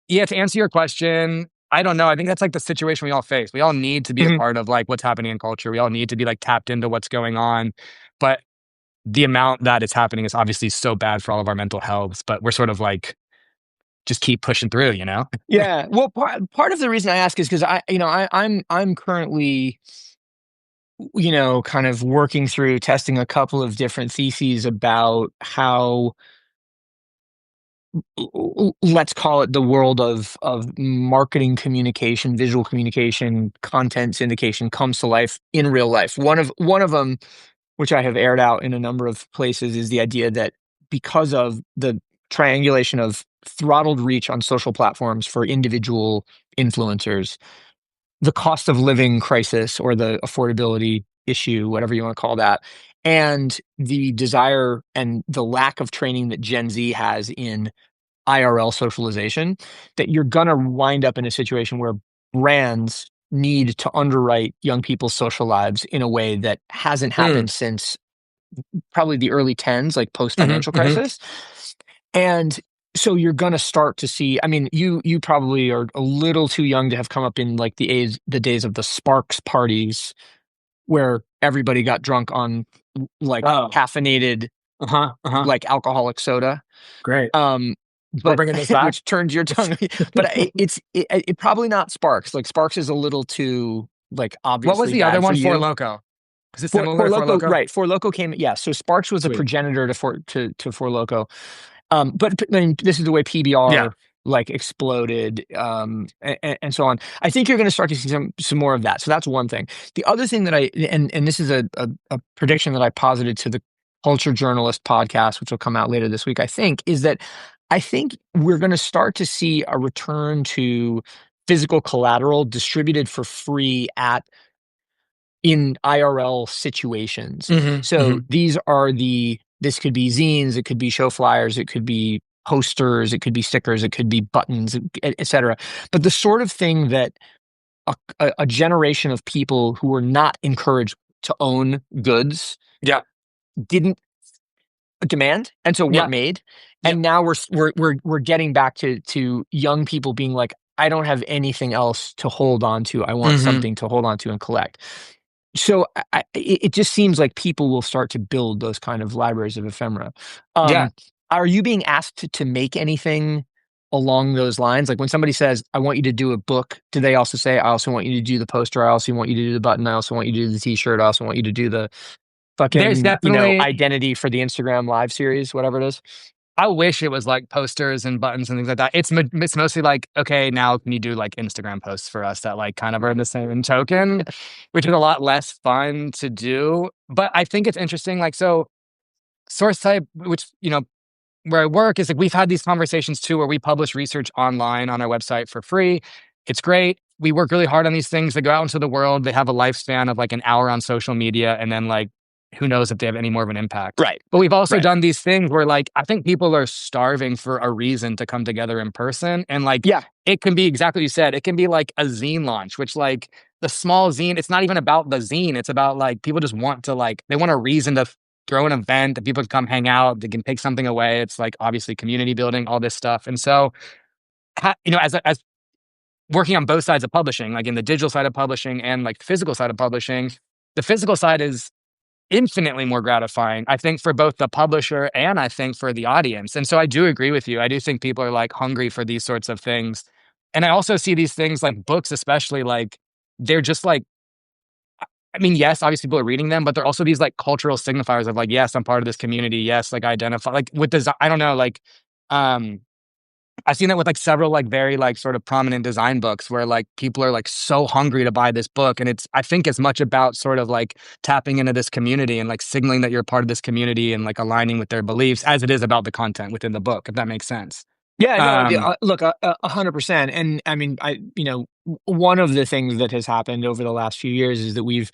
yeah, to answer your question, I don't know. I think that's like the situation we all face. We all need to be a Mhm. part of like what's happening in culture. We all need to be like tapped into what's going on. But the amount that is happening is obviously so bad for all of our mental health. But we're sort of like just keep pushing through, you know? Yeah. Well, part of the reason I ask is because I'm currently, kind of working through testing a couple of different theses about how, let's call it, the world of marketing communication, visual communication, content syndication comes to life in real life. One of them, which I have aired out in a number of places, is the idea that because of the triangulation of throttled reach on social platforms for individual influencers, the cost of living crisis or the affordability issue, whatever you want to call that, and the desire and the lack of training that Gen Z has in IRL socialization, that you're going to wind up in a situation where brands need to underwrite young people's social lives in a way that hasn't Mm, happened since probably the early tens, like post mhm, financial mhm. crisis. And so you're going to start to see, I mean, you probably are a little too young to have come up in like the days of the Sparks parties where everybody got drunk on like Oh, caffeinated, uh-huh, uh-huh. like alcoholic soda. Great. Um, We're but bringing this back? which turns your tongue. But it probably not Sparks. Like Sparks is a little too like What was obviously the other bad for one? For you. Loco. Is it For similar to For Loco, Loco? right? For Loco came, yeah. So Sparks was a Sweet. progenitor to For Loco. But I mean, this is the way Yeah. PBR like exploded, and so on. I think you're going to start to see some more of that. So that's one thing. The other thing that and this is a prediction that I posited to the Culture Journalist podcast, which will come out later this week, I think, is that I think we're going to start to see a return to physical collateral distributed for free at in IRL situations. Mhm, So mhm. this could be zines, it could be show flyers, it could be posters, it could be stickers, it could be buttons, et cetera. But the sort of thing that a generation of people who were not encouraged to own goods Yeah, didn't demand, and so weren't yeah, made. yeah. And now we're getting back to young people being like, I don't have anything else to hold on to. I want Mhm. something to hold on to and collect. So it just seems like people will start to build those kind of libraries of ephemera. Yeah. Um, are you being asked to make anything along those lines? Like when somebody says, "I want you to do a book," do they also say, "I also want you to do the poster. I also want you to do the button. I also want you to do the T-shirt. I also want you to do the There's fucking, definitely identity for the Instagram live series, whatever it is." I wish it was like posters and buttons and things like that. It's mostly like, okay, now can you do like Instagram posts for us that like kind of are the same token, which is a lot less fun to do. But I think it's interesting. Like, so source type, which, where I work is like we've had these conversations too, where we publish research online on our website for free. It's great. We work really hard on these things. They go out into the world. They have a lifespan of like an hour on social media, and then like who knows if they have any more of an impact. Right. But we've also Right. done these things where like I think people are starving for a reason to come together in person, and like Yeah. it can be exactly what you said. It can be like a zine launch, which like the small zine. It's not even about the zine. It's about like people just want to like they want a reason to throw an event that people can come hang out. They can take something away. It's like obviously community building, all this stuff. And so, as working on both sides of publishing, like in the digital side of publishing and like the physical side of publishing, the physical side is infinitely more gratifying, I think, for both the publisher and I think for the audience. And so I do agree with you. I do think people are like hungry for these sorts of things. And I also see these things like books, especially like they're just like, I mean, yes, obviously people are reading them, but they're also these like cultural signifiers of like, yes, I'm part of this community. Yes, like I identify like with design. I don't know, like, um, I've seen that with like several like very like sort of prominent design books where like people are like so hungry to buy this book. And it's, I think as much about sort of like tapping into this community and like signaling that you're part of this community and like aligning with their beliefs as it is about the content within the book, if that makes sense. Yeah, no, Um, look, 100%. And I mean, one of the things that has happened over the last few years is that we've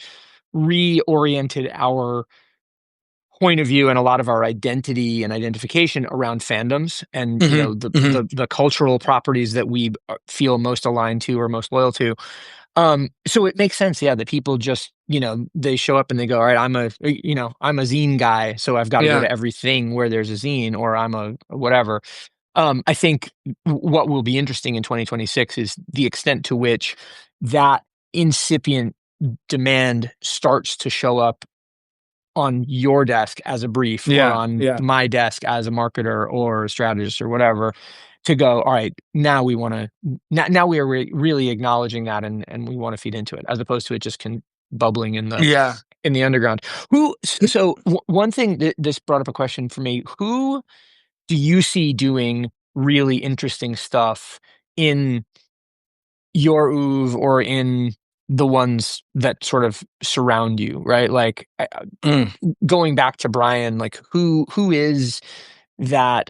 reoriented our point of view and a lot of our identity and identification around fandoms and, mhm, the mhm. the cultural properties that we feel most aligned to or most loyal to. So it makes sense, yeah, that people just, they show up and they go, all right, I'm a zine guy, so I've got to go Yeah. to everything where there's a zine, or I'm a whatever. I think what will be interesting in 2026 is the extent to which that incipient demand starts to show up on your desk as a brief or Yeah. on Yeah. my desk as a marketer or a strategist or whatever, to go, all right, now we want to, now we are really acknowledging that, and we want to feed into it, as opposed to it just bubbling Yeah. in the underground. One thing that this brought up a question for me: who do you see doing really interesting stuff in your oeuvre or in the ones that sort of surround you, right? Like, Mm. going back to Brian, like who is that,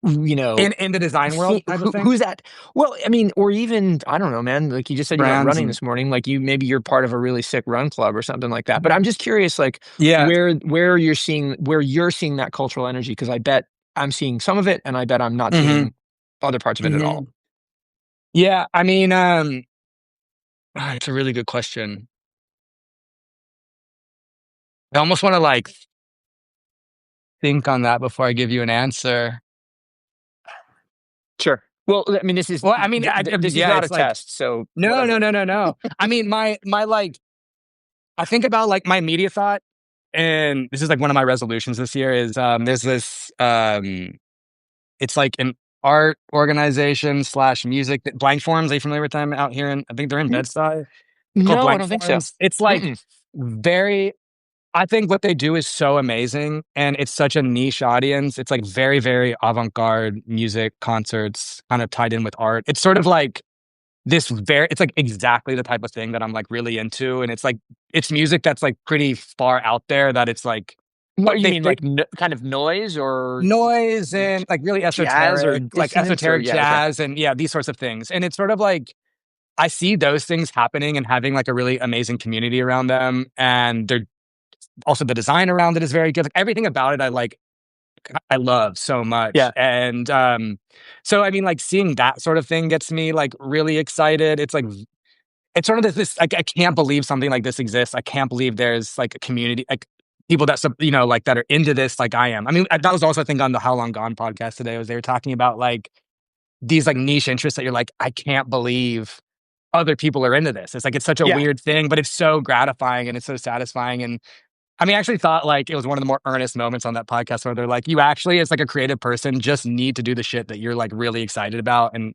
you know, In the design world type of thing, who's that? Well, I mean, or even, I don't know, man, like you just said you went brands running and this morning, like maybe you're part of a really sick run club or something like that. But I'm just curious, like yeah. where you're seeing that cultural energy, because I bet I'm seeing some of it, and I bet I'm not Hmm. seeing other parts of it at all. Hmm. Yeah. I mean, it's a really good question. I almost want to like think on that before I give you an answer. Sure. Well, I mean, this is Well, I mean, this is yeah, not a it's like test, so no, no, whatever. no, no, no. I mean, my like, I think about like my media thought, and this is like one of my resolutions this year is there's this it's like an art organization slash music blank forms. Are you familiar with them out here? I think they're in Bed-Stuy. It's called No, I blank don't think so. forms. It's like Mm-mm. very I think what they do is so amazing, and it's such a niche audience. It's like very, very avant-garde music, concerts, kind of tied in with art. It's sort of like it's like exactly the type of thing that I'm like really into, and it's like it's music that's like pretty far out there that it's like, What but you they mean, fit like kind of noise or noise and like really jazz or like dissonance, or esoteric yeah, okay. jazz and yeah, these sorts of things. And it's sort of like I see those things happening and having like a really amazing community around them, and they're also the design around it is very good. Like everything about it, I love so much. Yeah. And so I mean, like seeing that sort of thing gets me like really excited. It's like it's sort of this like I can't believe something like this exists. I can't believe there's like a community like people that like that are into this like I am. I mean, that was also I think on the How Long Gone podcast today was they were talking about like these like niche interests that you're like I can't believe other people are into this. It's like it's such a Yeah. weird thing, but it's so gratifying and it's so satisfying. And I mean, I actually thought like it was one of the more earnest moments on that podcast where they're like, you actually, as like a creative person, just need to do the shit that you're like really excited about, and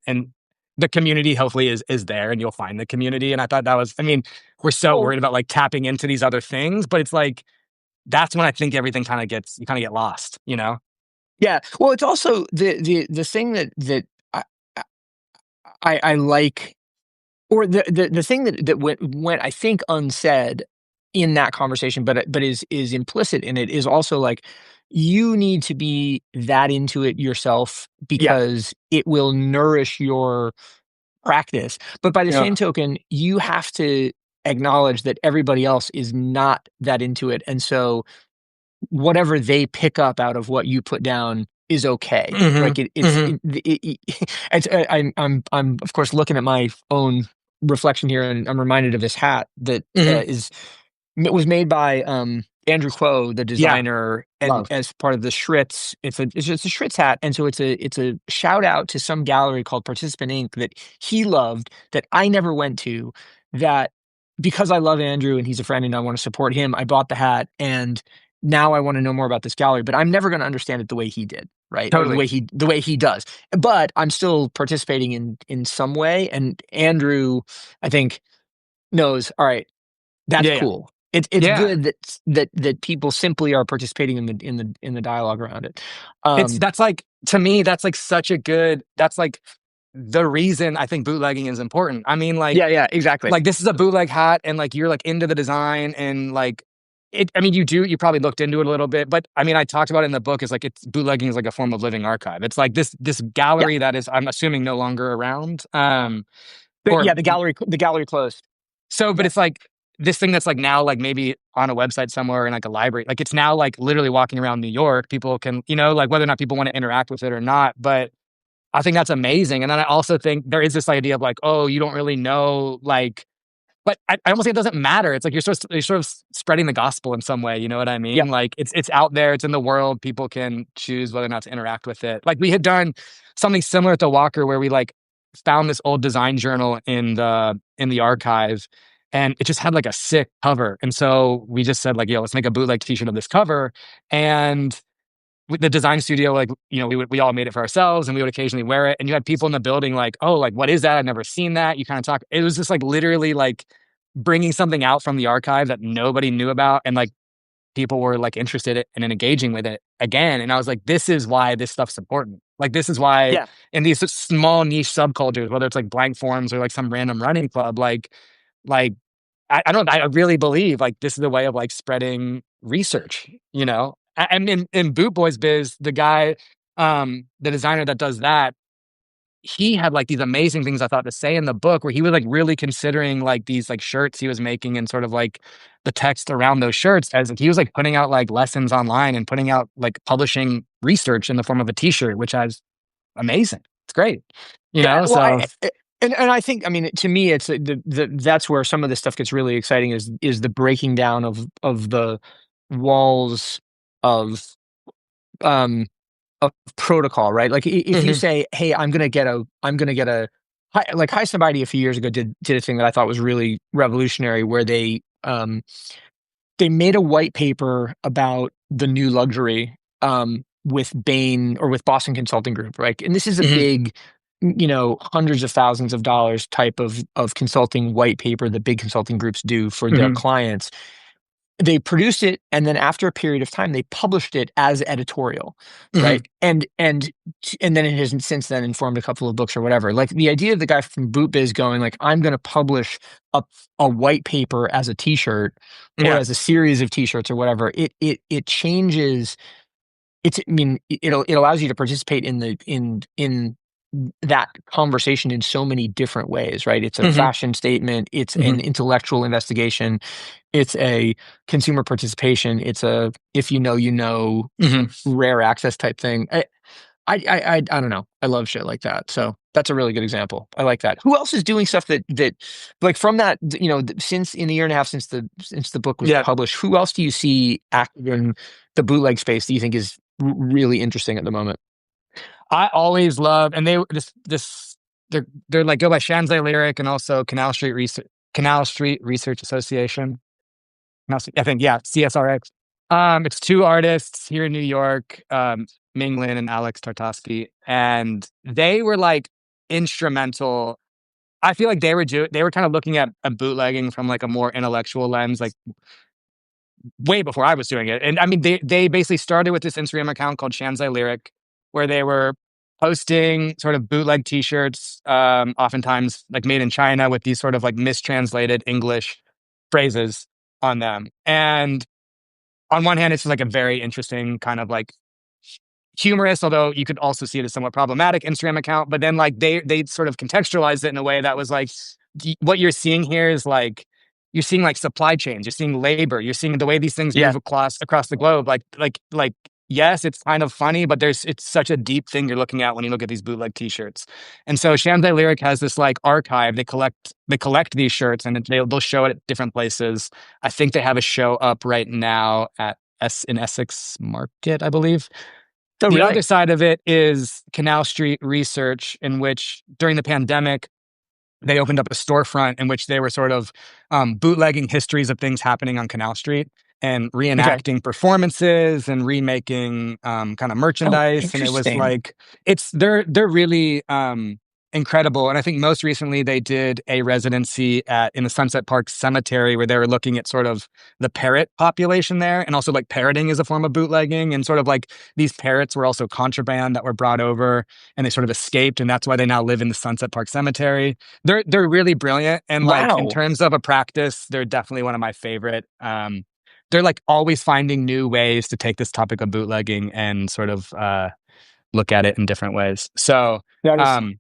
the community hopefully is there, and you'll find the community. And I thought that was, I mean, we're so Well, worried about like tapping into these other things, but it's like that's when I think everything kind of gets, you kind of get lost, you know? yeah. Well, it's also the thing that I, I like, or the thing that went I think unsaid in that conversation, but is implicit in it, is also like, you need to be that into it yourself Yeah. because it will nourish your practice. But by the Yeah. same token, you have to acknowledge that everybody else is not that into it, and so whatever they pick up out of what you put down is okay. Hmm. Like Hmm. it's I'm of course looking at my own reflection here, and I'm reminded of this hat that Hmm. is it was made by Andrew Quo, the Yeah. designer, and Love. as part of the Schritz. It's a Schritz hat, and so it's a shout out to some gallery called Participant Inc. that he loved, that I never went to. That because I love Andrew and he's a friend and I want to support him, I bought the hat, and now I want to know more about this gallery. But I'm never going to understand it the way he did, right? Or Totally. the way he does. But I'm still participating in some way. And Andrew, I think, knows. All right, that's Yeah. Yeah. cool. It's Yeah. good that people simply are participating in the dialogue around it. It's Um, that's like, to me, that's like such a good, that's like the reason I think bootlegging is important. I mean, yeah, yeah, exactly. like this is a bootleg hat, and like you're like into the design, and like it, I mean, you probably looked into it a little bit, but I mean, I talked about it in the book, is like, it's bootlegging is like a form of living archive. It's like this Yeah, gallery that is, I'm assuming, no longer around. yeah. Or The gallery closed. so, but Yeah, it's like this thing that's like now like maybe on a website somewhere in like a library. Like it's now like literally walking around New York. People can, like whether or not people want to interact with it or not. But I think that's amazing. And then I also think there is this idea of like, oh, you don't really know, like, but I almost think it doesn't matter. It's like you're sort of spreading the gospel in some way. You know what I yeah. mean? Like it's out there, it's in the world. People can choose whether or not to interact with it. Like we had done something similar at the Walker, where we like found this old design journal in the archive, and it just had like a sick cover. And so we just said like, yo, let's make a bootleg T-shirt of this cover. And with the design studio, like, we all made it for ourselves, and we would occasionally wear it. And you had people in the building like, oh, like, what is that? I've never seen that. You kind of talk. It was just like literally like bringing something out from the archive that nobody knew about. And like people were like interested in and engaging with it again. And I was like, this is why this stuff's important. Like, this is why Yeah. in these small niche subcultures, whether it's like blank forums or like some random running club, like, I don't, I really believe like this is a way of like spreading research, And in Boot Boys Biz, the guy, the designer that does that, he had like these amazing things I thought to say in the book, where he was like really considering like these like shirts he was making, and sort of like the text around those shirts, as like, he was like putting out like lessons online and putting out like publishing research in the form of a t-shirt, which is amazing. It's great, Yeah, well, so. and I think, I mean, to me, it's that's where some of this stuff gets really exciting, is the breaking down of the walls of um of protocol, right? Like, if you Mhm. say, "Hey, I'm gonna get a," like High Snobiety a few years ago did a thing that I thought was really revolutionary, where they made a white paper about the new luxury, with Bain, or with Boston Consulting Group, right? And this is a Mhm. big, hundreds of thousands of dollars type of consulting white paper that big consulting groups do for their Mhm. clients. They produced it, and then after a period of time, they published it as editorial, Mhm. right? And then it has since then informed a couple of books or whatever. Like, the idea of the guy from Boot Biz going like, "I'm going to publish a a white paper as a T-shirt, or Yeah. as a series of T-shirts or whatever," it changes. I mean, it allows you to participate in that conversation in so many different ways, right? It's a Mhm. fashion statement. It's an Mhm. intellectual investigation. It's a consumer participation. It's a, if you know, Mhm. rare access type thing. I don't know. I love shit like that. So that's a really good example. I like that. Who else is doing stuff that like, from that, since, in the year and a half since the book was Yeah. published, who else do you see active in the bootleg space that you think is really interesting at the moment? I always love, and they this they're like go by Shanzai Lyric and also Canal Street Research Association. I think, yeah, CSRX. It's two artists here in New York, Ming Lin and Alex Tartovsky, and they were like instrumental. I feel like they were kind of looking at a bootlegging from like a more intellectual lens, like way before I was doing it. And I mean, they basically started with this Instagram account called Shanzai Lyric, where they were posting sort of bootleg T-shirts, oftentimes like made in China with these sort of like mistranslated English phrases on them. And on one hand, it's like a very interesting kind of like humorous, although you could also see it as somewhat problematic Instagram account. But then like they sort of contextualized it in a way that was like what you're seeing here is like you're seeing like supply chains, you're seeing labor, you're seeing the way these things Yeah. move across the globe. Like yes, it's kind of funny, but it's such a deep thing you're looking at when you look at these bootleg T-shirts. And so Shanzai Lyric has this like archive. They collect these shirts and they'll show it at different places. I think they have a show up right now at in Essex Market, I believe. Oh, The other really? side of it is Canal Street Research, in which during the pandemic, they opened up a storefront in which they were sort of bootlegging histories of things happening on Canal Street and Okay. reenacting performances and remaking kind of Oh, merchandise. And it was interesting. like they're really incredible. And I think most recently they did a residency in the Sunset Park Cemetery where they were looking at sort of the parrot population there, and also like parroting is a form of bootlegging, and sort of like these parrots were also contraband that were brought over and they sort of escaped, and that's why they now live in the Sunset Park Cemetery. They're really brilliant, and like in Wow. terms of a practice, they're definitely one of my favorite. They're like always finding new ways to take this topic of bootlegging and sort of look at it in different ways. So That is um,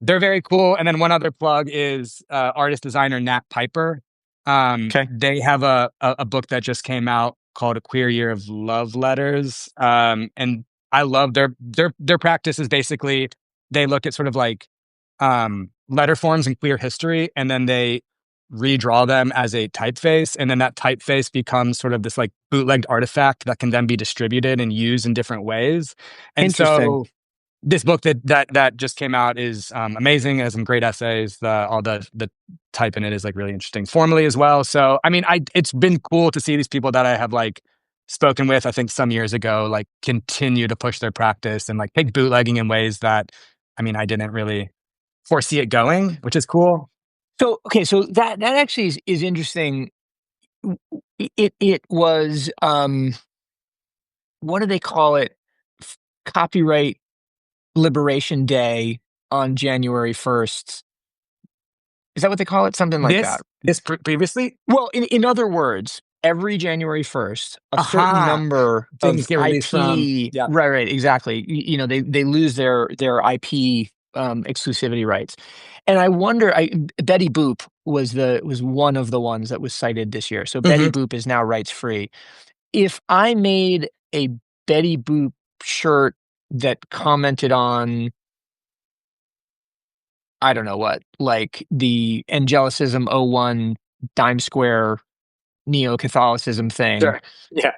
they're very cool. And then one other plug is artist designer Nat Piper. okay. They have a book that just came out called A Queer Year of Love Letters. And I love their practice is basically they look at sort of like letter forms in queer history, and then they redraw them as a typeface, and then that typeface becomes sort of this like bootlegged artifact that can then be distributed and used in different ways. And Interesting. so this book that just came out is amazing. It has some great essays. All the type in it is like really interesting formally as well. So I mean, it's been cool to see these people that I have like spoken with, I think some years ago, like continue to push their practice and like take bootlegging in ways that I mean I didn't really foresee it going, which is cool. So, okay, so that actually is interesting. It was, what do they call it? Copyright Liberation Day on January 1st. Is that what they call it? Something like that. This previously, Well, in other words, every January 1st, a certain aha, number things of get released from IP. yeah. Right, exactly. They lose their IP, exclusivity rights. And I wonder, Betty Boop was one of the ones that was cited this year. So Betty Hmm. Boop is now rights free. If I made a Betty Boop shirt that commented on, I don't know what, like the Angelicism '01 Dime Square Neo-Catholicism thing, Sure. Yeah.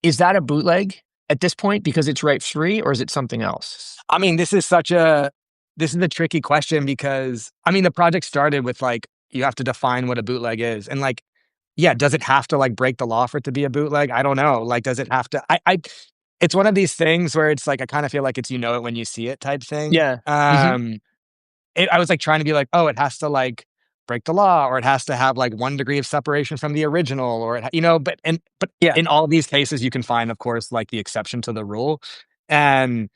is that a bootleg at this point because it's right free, or is it something else? I mean, this is a tricky question because I mean the project started with like you have to define what a bootleg is. And like, yeah, does it have to like break the law for it to be a bootleg? I don't know. Like, does it have to it's one of these things where it's like I kind of feel like it's you know it when you see it type thing. Yeah. Mhm. I was like trying to be like, oh, it has to like break the law, or it has to have like 1 degree of separation from the original, or but Yeah. in all these cases, you can find, of course, like the exception to the rule. And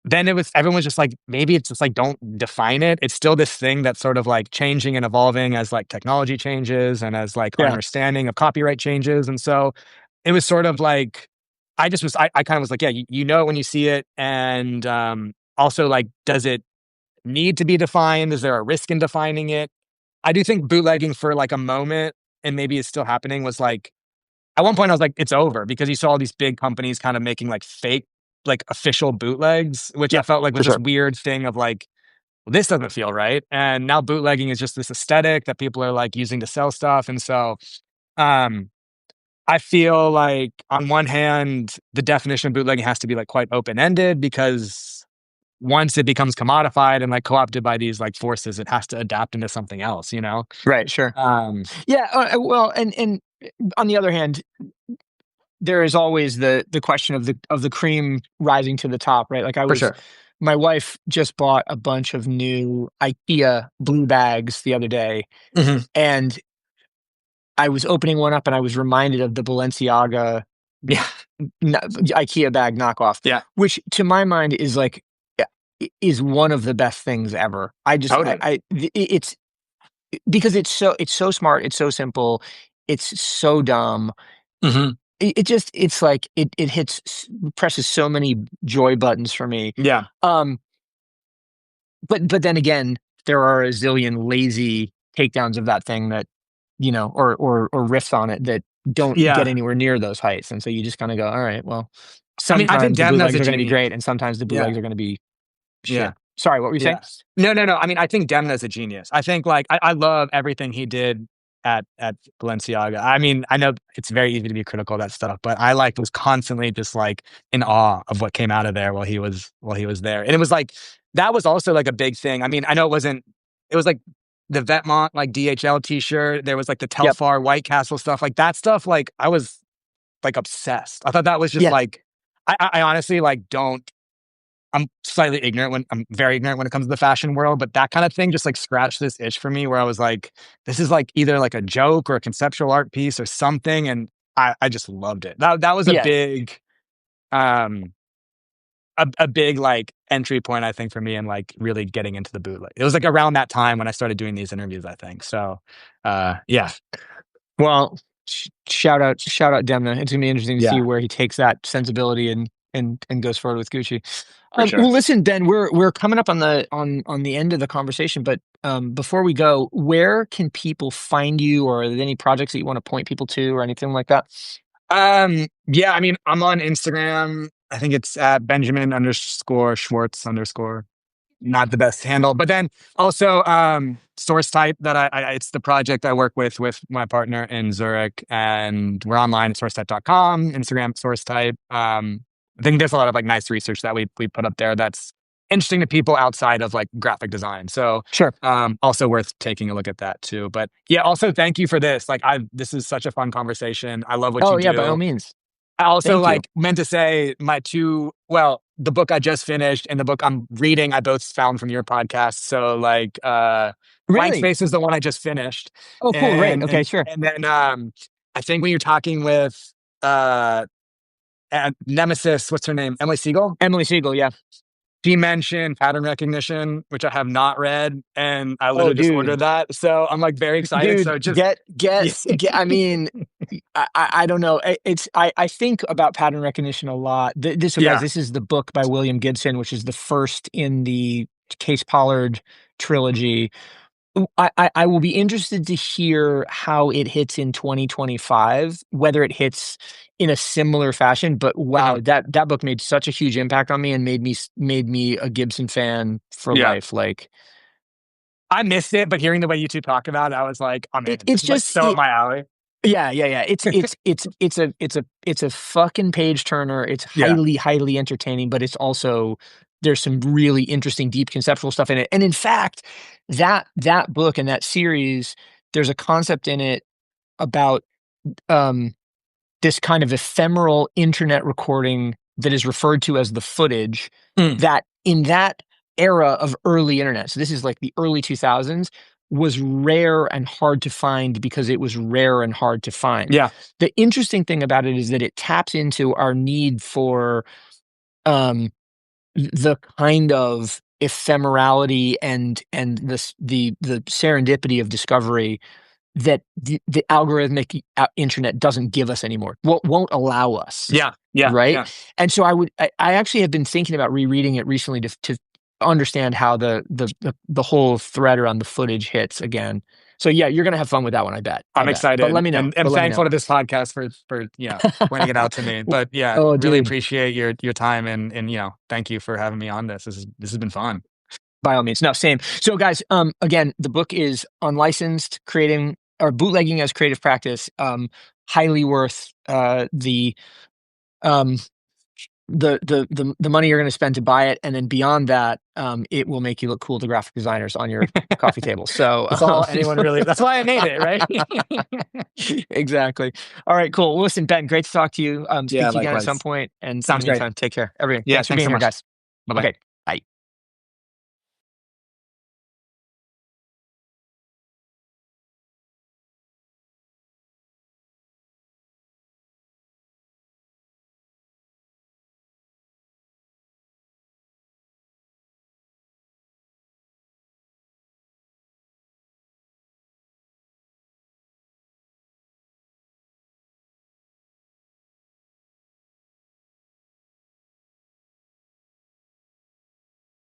then everyone was just like, maybe it's just like don't define it. It's still this thing that's sort of like changing and evolving as like technology changes and as like our Yeah. understanding of copyright changes. And so it was sort of like I kind of was like, yeah, you know it when you see it, and also like, does it need to be defined? Is there a risk in defining it? I do think bootlegging for like a moment, and maybe it's still happening, was like at one point I was like, it's over because you saw all these big companies kind of making like fake, like official bootlegs, which I Yeah, felt like for was this sure. weird thing of like, well, this doesn't feel right. And now bootlegging is just this aesthetic that people are like using to sell stuff. And so um I feel like on one hand, the definition of bootlegging has to be like quite open ended because once it becomes commodified and like co-opted by these like forces, it has to adapt into something else, you know? Right. Sure. Um, Yeah. Well, and on the other hand, there is always the question of the cream rising to the top, right? Like for sure. my wife just bought a bunch of new IKEA blue bags the other day, Hmm. and I was opening one up and I was reminded of the Balenciaga Yeah. IKEA bag knockoff, Yeah. which to my mind is like is one of the best things ever. Totally. It's because it's so smart, it's so simple, it's so dumb. Hmm. It just it's like it presses so many joy buttons for me. Yeah. Um, but then again, there are a zillion lazy takedowns of that thing that or riffs on it that don't get Yeah. anywhere near those heights, and so you just kind of go, all right, well, I mean, I think sometimes the Demna's bootlegs a are going to be genius. great, and sometimes the Yeah. bootlegs are going to be Yeah. shit. Sorry, what were you saying? Yeah. No, no, no. I mean, I think Demna's a genius. I think like I love everything he did at Balenciaga. I mean, I know it's very easy to be critical of that stuff, but I like was constantly just like in awe of what came out of there while he was there. And it was like that was also like a big thing. I mean, I know it was like the Vetmont like DHL t-shirt. There was like the Yep. Telfar White Castle stuff. Like that stuff, like I was like obsessed. I thought that was just Yeah. like I honestly like don't I'm slightly ignorant I'm very ignorant when it comes to the fashion world, but that kind of thing just like scratched this itch for me where I was like, this is like either like a joke or a conceptual art piece or something. And I just loved it. That was Yeah. um, a big like entry point, I think, for me and like really getting into the bootleg. It was like around that time when I started doing these interviews, I think. So, yeah, Well, shout out Demna. It's gonna be interesting to see yeah, where he takes that sensibility and goes forward with Gucci. for sure. Well, listen, Ben, we're coming up on the end of the conversation, but before we go, where can people find you, or are there any projects that you want to point people to, or anything like that? Yeah, I mean, I'm on Instagram. I think it's at Benjamin underscore Schwartz underscore. Not the best handle, but then also source type that it's the project I work with my partner in Zurich, and we're online at sourcetype.com, Instagram source type. I think there's a lot of like nice research that we put up there that's interesting to people outside of like graphic design. So Sure. also worth taking a look at that too. But yeah, also thank you for this. Like this is such a fun conversation. I love what Oh you yeah, by all do. means. I also Thank you. like meant to say the book I just finished and the book I'm reading, I both found from your podcast. So like, Blank Really? Space is the one I just finished. Oh, cool. Great. Okay, sure. And then, I think when you're talking with, Nemesis, what's her name? Emily Siegel? Emily Siegel. Yeah. She mentioned pattern recognition, which I have not read. And I Oh, literally just dude. ordered that. So I'm like very excited. Dude, So just, yeah. get. I mean, I don't know. I think about pattern recognition a lot. So guys, Yeah. this is the book by William Gibson, which is the first in the Case Pollard trilogy. I will be interested to hear how it hits in 2025, whether it hits in a similar fashion. But wow, Mhm. that book made such a huge impact on me and made me a Gibson fan for Yeah. life. Like I missed it, but hearing the way you two talk about it, I was like, I'm in. it's This is like just so up my alley. yeah. It's a fucking page turner. It's Yeah. highly entertaining, but it's also there's some really interesting, deep conceptual stuff in it. And in fact, that book and that series, there's a concept in it about um, this kind of ephemeral internet recording that is referred to as the footage. Mm. That in that era of early internet, so this is like the early 2000s, was rare and hard to find because it was rare and hard to find. Yeah. The interesting thing about it is that it taps into our need for um, the kind of ephemerality and the serendipity of discovery that the algorithmic internet doesn't give us anymore. Won't allow us. Yeah. Yeah. Right. Yeah. And so I actually have been thinking about rereading it recently to understand how the whole thread around the footage hits again. So yeah, you're gonna have fun with that one, I bet. I I'm bet. But let excited me know. and I'm But let me know. thankful to this podcast for pointing it out to me. But yeah, Oh, really dude. appreciate your time and thank you for having me on this. This has been fun. By all means. No, same. So guys, again, the book is Unlicensed Creating or Bootlegging as Creative Practice. Highly worth the um the money you're going to spend to buy it, and then beyond that, it will make you look cool to graphic designers on your coffee table. So That's all anyone really. That's why I made it, right? exactly. All right, cool. Well, listen, Ben, great to talk to you. Speak Yeah, to you again at some likewise. point. And in the Sounds great. meantime, take care. Everyone, Yeah, thanks for thanks being so here, much. guys. Bye bye. Okay, bye.